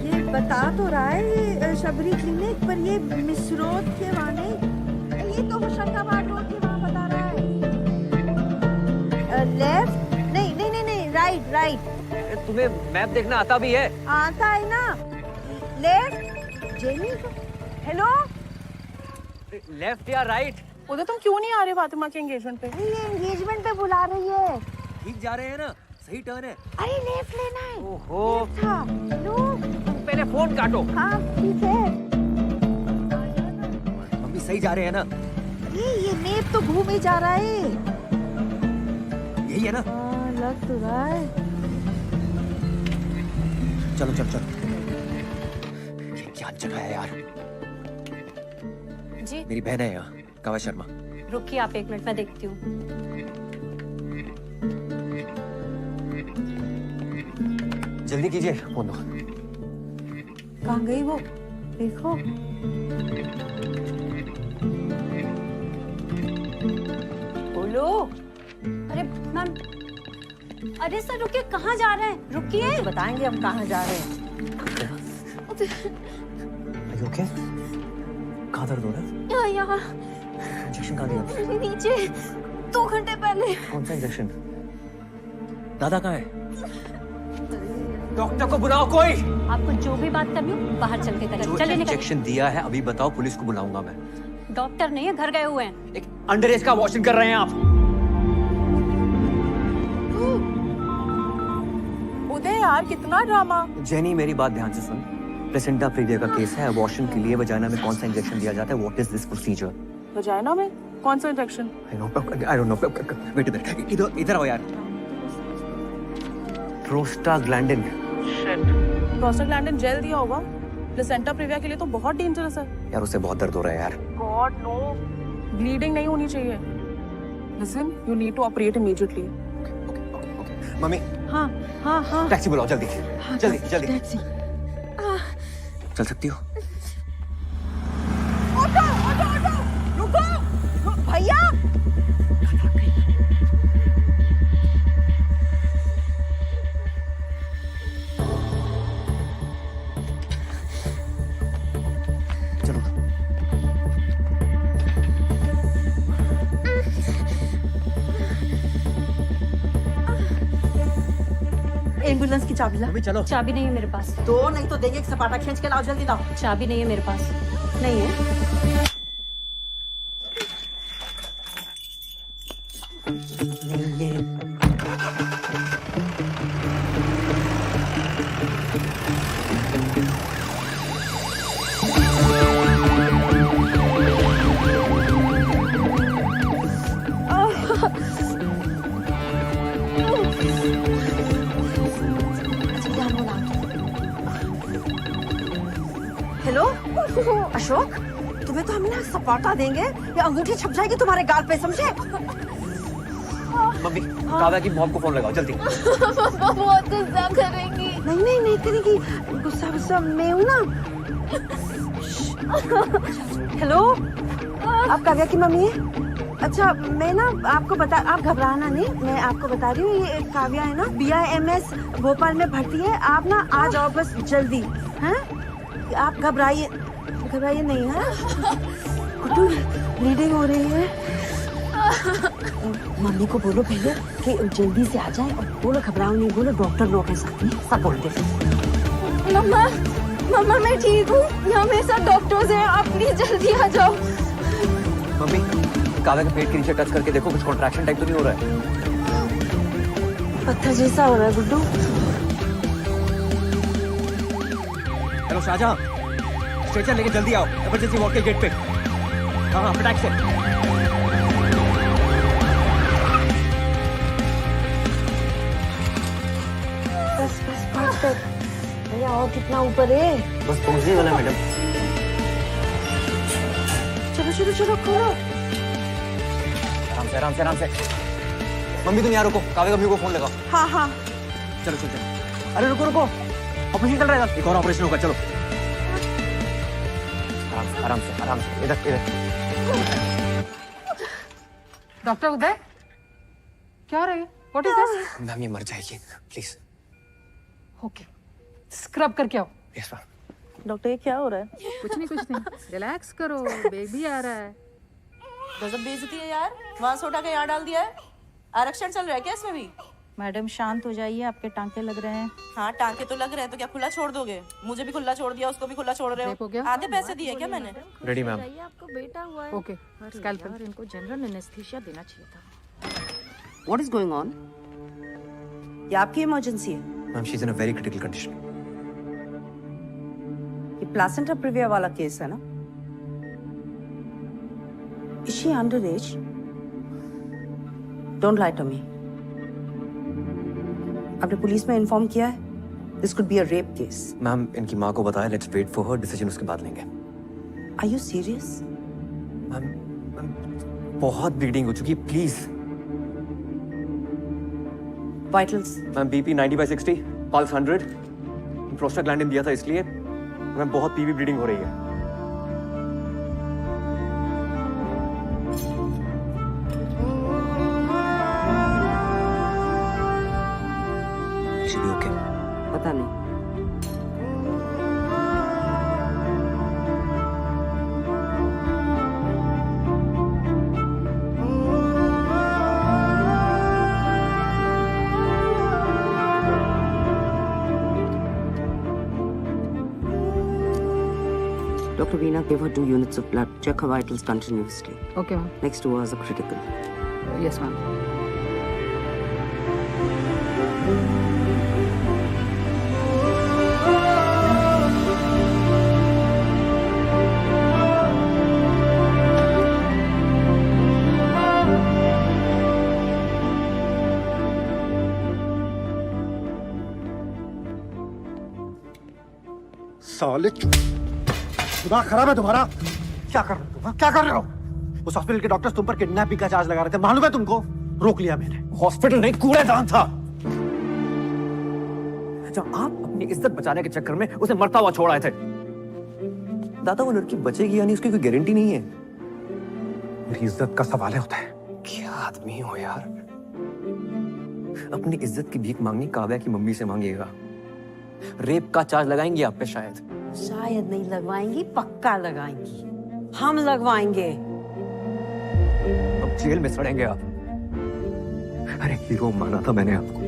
ये बता तो रहा है ये शबरी क्लिनिक, पर ये मिसरोद के वाले, ये तो होशंगाबाद रोड के वहाँ बता रहा है। लेफ्ट? नहीं नहीं नहीं नहीं, राइट राइट। तुम्हें मैप देखना आता भी है? आता है ना। Left jenny. हेलो लेफ्ट या राइट? उधर तुम क्यों नहीं आ रहे फातिमा के एंगेजमेंट पे? ये एंगेजमेंट पे बुला रही है। ठीक जा रहे हैं ना? सही टर्न है। अरे लेफ्ट लेना है। ओहो था। लो तुम पहले फोन काटो। हाँ ठीक है। मम्मी सही जा रहे हैं ना? ये नेप तो घूमे जा रहा है। यही है ना? हाँ लग तो रहा है। चलो चलो चलो। ये क्या जगह है यार? जी मेरी बहन है यहाँ, काव्या शर्मा। रुकिए आप 1 मिनट, मैं देखती हूँ। जल्दी कीजिए, फोन दो। कहाँ गई वो? देखो। बोलो। अरे मैम, अरे सर रुकिए, कहाँ जा रहे हैं? रुकिए। बताएंगे हम कहाँ जा रहे हैं। ओके? कहाँ दर्द हो रहा है? यहाँ इंजेक्शन कहाँ दिया? नीचे 2 घंटे पहले। कौन सा इंजेक्शन? दादा कहाँ है? डॉक्टर को बुलाओ कोई। आपको जो भी बात करनी हो बाहर चल के करें। जो चलिए इंजेक्शन दिया है अभी बताओ, पुलिस को बुलाऊंगा मैं। डॉक्टर नहीं है, घर गए हुए हैं। एक अंडरएज का अबॉर्शन कर रहे हैं आप। उदय यार कितना ड्रामा। जेनी मेरी बात ध्यान से सुन। प्लेसेंटा प्रीविया का केस है। अबॉर्शन के लिए वजाइना में कौन सा इंजेक्शन दिया जाता है? What is this procedure? Vagina में कौन सा injection? I don't know. Wait a minute, इधर आओ यार। प्रोस्टाग्लैंडिन। प्रोस्टाग्लैंडिन जेल दिया होगा। प्लेसेंटा प्रीविया के लिए तो बहुत डेंजरस है। यार उससे बहुत दर्द हो रहा है यार। गॉड नो, ब्लीडिंग नहीं होनी चाहिए। Listen, you need to operate immediately. मम्मी हाँ हाँ हाँ, टैक्सी बुलाओ जल्दी। हाँ, जल्दी जल्दी। टैक्सी। चल सकती हो? ऑटो ऑटो ऑटो, रुको भैया। एम्बुलेंस की चाबी ला। चलो। चाबी नहीं है मेरे पास। दो नहीं तो देंगे, एक सपाटा खींच के लाओ, जल्दी लाओ। चाबी नहीं है मेरे पास। नहीं है। हेलो अशोक, तुम्हें तो हम ना सपाटा देंगे या अंगूठी छप जाएगी तुम्हारे गाल पे, समझे? मम्मी काव्या की मॉम को फोन लगाओ जल्दी। पापा बहुत गुस्सा करेंगी। नहीं नहीं नहीं करेगी, गुस्सा गुस्सा मैं हूँ ना। हेलो, आप काव्या की मम्मी है? अच्छा, मैं ना आपको बता, आप घबराना नहीं, मैं आपको बता रही हूँ, ये काव्या है ना, BIMS भोपाल में भर्ती है। आप ना आ जाओ बस जल्दी, हैं? आप घबराइए नहीं है। ब्लीडिंग हो रही है। मम्मी को बोलो पहले कि जल्दी से आ जाए, और बोलो घबराओ नहीं, बोलो डॉक्टर लोग हैं साथ में, सब बोलते हैं। मम्मा मम्मा मैं ठीक हूँ, यहाँ मेरे साथ डॉक्टर्स हैं, आप प्लीज जल्दी आ जाओ। मम्मी काव्या के पेट के नीचे टच करके देखो, कुछ कॉन्ट्रैक्शन टाइप तो नहीं हो रहा है? पत्थर जैसा हो रहा है गुड्डू। हेलो शाहजहां, स्ट्रेचर लेके जल्दी आओ, इमरजेंसी वार्ड के गेट पे। हाँ फटाक से। बस भैया, और कितना ऊपर है? बस पहुंचने वाला मैडम। चलो चलो खोलो। आराम से। मम्मी तुम यहाँ रुको, काव्या का व्यू को फोन लगाओ। हाँ हाँ चलो। अरे रुको, ऑपरेशन चल रहा है, एक और ऑपरेशन होगा, चलो। आराम से, इधर। डॉक्टर उदय, क्या हो रहा है? What is this? मैम ये मर जाएगी, प्लीज। ओके, स्क्रब करके आओ। Yes ma'am. डॉक्टर ये क्या हो रहा है? कुछ नहीं, रिलैक्स करो, बेबी आ रहा है। गजब बेइज्जती है यार, वहां से उठा के यहाँ डाल दिया है। आरक्षण चल रहा है क्या इसमें भी? मैडम शांत हो जाइए, आपके टांके लग रहे हैं। हाँ टांके तो लग रहे हैं, तो क्या खुला छोड़ दोगे? मुझे भी खुला छोड़ दिया, उसको भी खुला छोड़ रहे हो। आधे पैसे दिए क्या मैंने? Ready ma'am. आपको बेटा हुआ है। ओके, यार इनको जनरल एनेस्थीसिया देना चाहिए था। What is going on? ये आपकी इमरजेंसी है? Ma'am she is in a very critical condition. ये प्लेसेंटा प्रीविया वाला केस है ना? Is she underage? Don't lie to me. आपने पुलिस में इन्फॉर्म किया है? This could be a rape case. Ma'am इनकी माँ को बताया, let's wait for her decision, उसके बाद लेंगे। Are you serious? मैम बहुत ब्लीडिंग हो चुकी है, please. Vitals? Ma'am BP 90/60, pulse 100, prostaglandin दिया था इसलिए। मैम बहुत पीवी ब्लीडिंग हो रही है। ओके पता नहीं। Dr. Veena, give her 2 units of blood. Check her vitals continuously. Okay, ma'am. Next 2 hours are critical. Yes, ma'am. साले दिमाग खराब है तुम्हारा? क्या कर रहे हो तुम? हाँ? क्या कर रहे हो? उस हॉस्पिटल के डॉक्टर्स तुम पर किडनैपिंग का चार्ज लगा रहे थे, मालूम है तुमको? रोक लिया मैंने। हॉस्पिटल नहीं, कूड़ेदान था। जब आप अपनी इज्जत बचाने के चक्कर में उसे मरता हुआ छोड़ आए थे। दादा, वो लड़की बचेगी या नहीं उसकी कोई गारंटी नहीं है। मेरी इज्जत का सवाल है होता है। क्या आदमी हो यार, अपनी इज्जत की भीख मांगनी काव्या की मम्मी से मांगिएगा। रेप का चार्ज लगाएंगी आप पे शायद। शायद नहीं लगवाएंगी, पक्का लगाएंगी। हम लगवाएंगे। अब जेल में सड़ेंगे आप। अरे हीरो माना था मैंने आपको।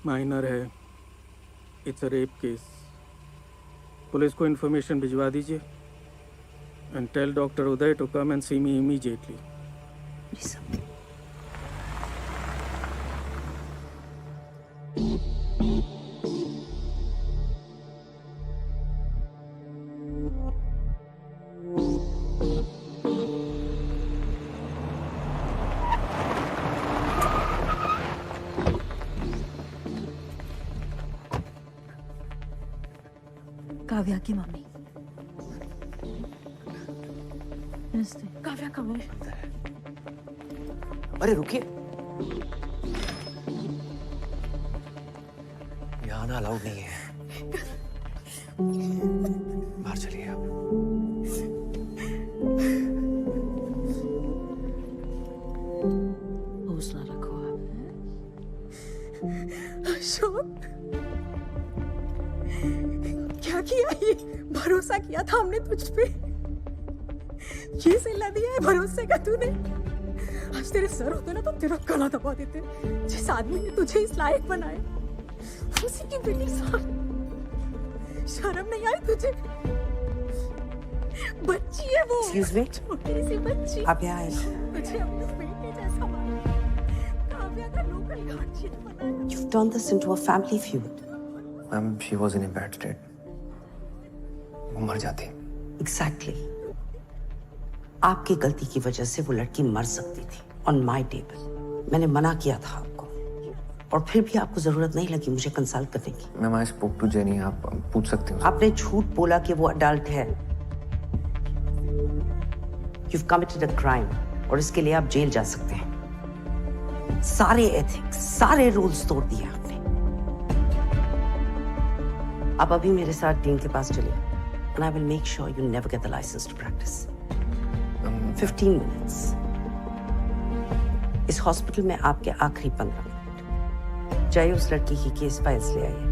माइनर है, it's a rape case. Police को इन्फॉर्मेशन भिजवा दीजिए and tell doctor Uday to come and see me immediately. Kavya की मम्मी। काव्या कब है? अरे रुकिए, यहाँ आना अलाउड नहीं है। बाहर चलिए आप। हौसला रखो आप। अशोक, क्या किया ये? भरोसा किया था हमने तुझ पे। ये सिला दिया है भरोसे का तूने। आज तेरे सर होते ना तो तेरा गला दबा देते। जिस आदमी ने तुझे इस लायक बनाया, उसी की बेटी शर्म नहीं आई तुझे? बच्ची है वो। Excuse me? छोटी सी बच्ची। आप यहाँ आए। तुझे अपने बेटे जैसा माना। काव्या का लोकल गार्जियन बनाया। You've turned this into a family feud. Ma'am, she was in a bad state. वो मर जाती। Exactly. आपकी गलती की वजह से वो लड़की मर सकती थी। On my table. मैंने मना किया था आपको, और फिर भी आपको जरूरत नहीं लगी मुझे कंसल्ट करने की। Ma'am, I spoke to Jenny. आप पूछ सकते हो। आपने झूठ बोला कि वो अडल्ट है। You've committed a crime, और इसके लिए आप जेल जा सकते हैं। सारे एथिक्स, सारे रूल्स तोड़ दिए आपने। आप अभी मेरे साथ डीन के पास चलिए, and I will make sure you never get the license to practice. 15 minutes. इस हॉस्पिटल में आपके आखिरी 15 मिनट। जाइए उस लड़की की केस फाइल्स ले आइए।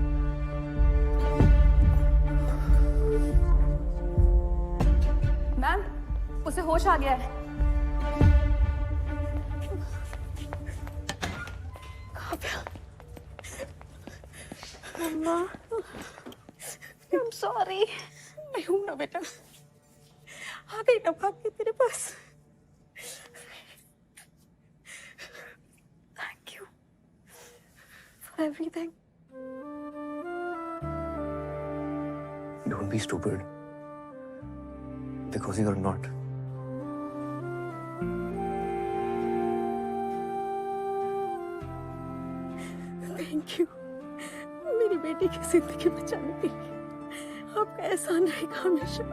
मैम, उसे होश आ गया है। मम्मा, I'm sorry. मैं हूं ना बेटा, आ गई ना भाग के तेरे पास। Thank you for everything. Don't be stupid. Because you're not. Thank you. मेरी बेटी की जिंदगी बचाने के लिए आपका एहसान रहेगा हमेशा।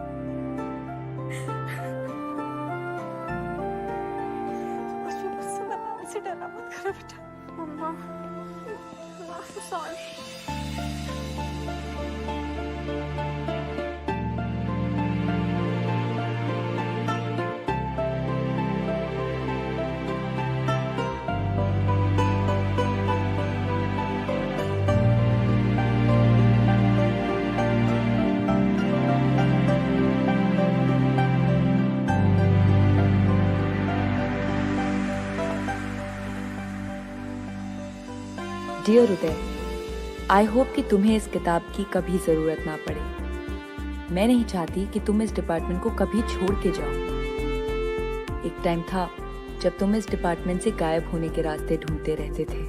मुझे मुझसे बताने से डरना मत करो बेटा। मम्मा, I'm sorry. Dear Uday, I hope कि तुम्हें इस किताब की कभी ज़रूरत ना पड़े। मैं नहीं चाहती कि तुम इस डिपार्टमेंट को कभी छोड़ के जाओ। एक टाइम था जब तुम इस डिपार्टमेंट से गायब होने के रास्ते ढूंढते रहते थे,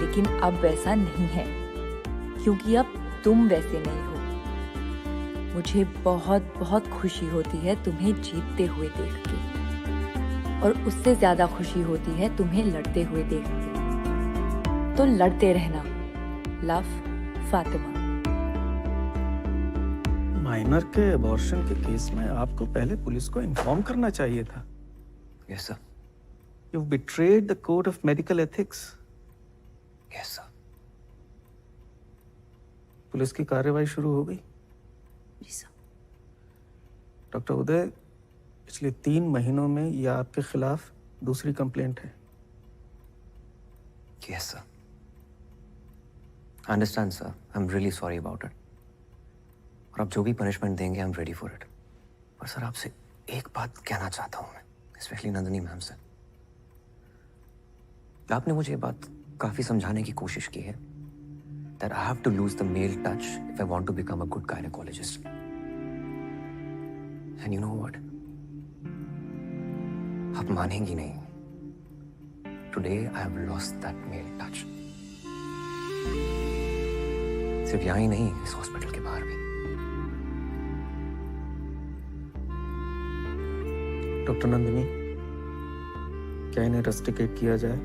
लेकिन अब वैसा नहीं है। क्योंकि अब तुम वैसे नहीं हो। मुझे बहुत बहुत खुशी होती है तुम्हें जीतते हुए देख के, और उससे ज्यादा खुशी होती है तुम्हें लड़ते हुए देख के। तो लड़ते रहना। लव, फातिमा। माइनर के अबॉर्शन के केस में आपको पहले पुलिस को इन्फॉर्म करना चाहिए था। Yes sir. You've betrayed the code of medical ethics. Yes sir. Police की कार्रवाई शुरू हो गई। जी सर। डॉक्टर उदय, पिछले 3 महीनों में यह आपके खिलाफ दूसरी कंप्लेंट है। Yes sir. Understand sir, I am really sorry about it. और आप जो भी पनिशमेंट देंगे I am ready for it. पर सर आपसे एक बात कहना चाहता हूँ मैं, स्पेशली नंदिनी मैम से। आपने मुझे ये बात काफी समझाने की कोशिश की है that I have to lose the male touch if I want to become a good gynecologist. And you know what? आप मानेंगी नहीं। Today I have lost that male touch. सिर्फ यहाँ ही नहीं, इस हॉस्पिटल के बाहर भी। डॉक्टर नंदिनी, क्या इन्हें रस्टिकेट किया जाए?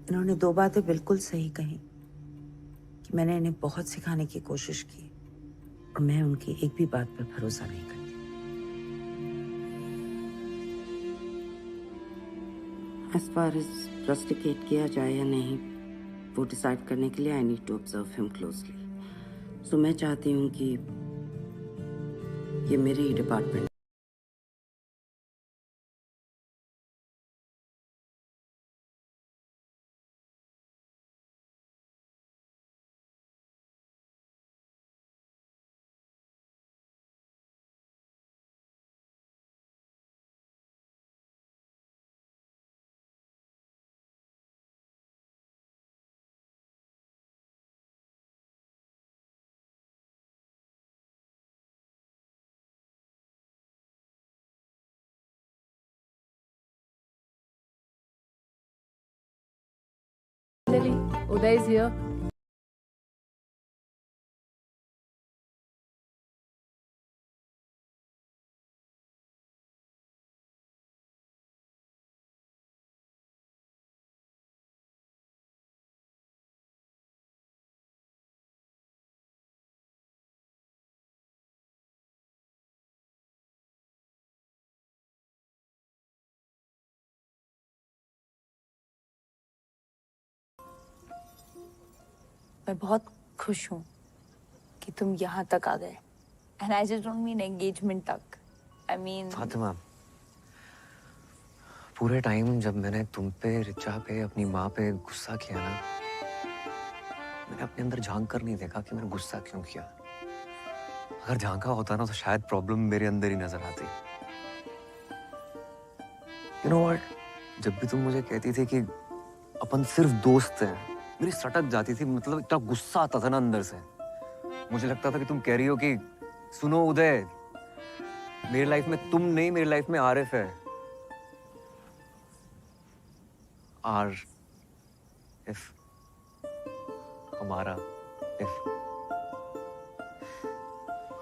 इन्होंने 2 बातें बिल्कुल सही कही कि मैंने इन्हें बहुत सिखाने की कोशिश की और मैं उनकी एक भी बात पर भरोसा नहीं करती। As far as रस्टिकेट किया जाए या नहीं, वो डिसाइड करने के लिए I need to observe him closely. So मैं चाहती हूँ कि ये मेरे ही department Lily, Uday is here. मैं बहुत खुश हूँ कि तुम यहाँ तक आ गए। And I just don't mean engagement तक, आई मीन फातिमा, पूरे टाइम जब मैंने तुम पे, रिचा पे, अपनी माँ पे गुस्सा किया ना, मैंने अपने अंदर झांक कर नहीं देखा कि मैंने गुस्सा क्यों किया। अगर झांका होता ना तो शायद प्रॉब्लम मेरे अंदर ही नजर आती। यू नो व्हाट, जब भी तुम मुझे कहती थी कि अपन सिर्फ दोस्त हैं, मेरी सटक जाती थी। मतलब इतना गुस्सा आता था ना अंदर से। मुझे लगता था कि तुम कह रही हो कि सुनो उदय, मेरी लाइफ में तुम नहीं, मेरी लाइफ में आरिफ है। आर इफ हमारा इफ।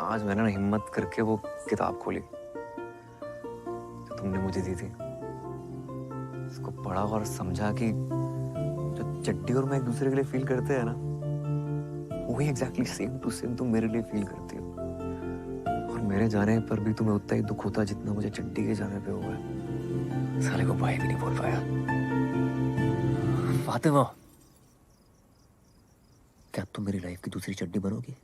आज मैंने ना हिम्मत करके वो किताब खोली जो तुमने मुझे दी थी। इसको पढ़ा और समझा कि जो चड्डी और मैं एक दूसरे के लिए फील करते हैं ना, वही एग्जैक्टली सेम टू सेम तुम मेरे लिए फील करती हो। और मेरे जाने पर भी तुम्हें उतना ही दुख होता जितना मुझे चड्डी के जाने पे हुआ है। साले को भाई भी नहीं बोल पाया। फातिमा, क्या तुम मेरी लाइफ की दूसरी चड्डी बनोगी?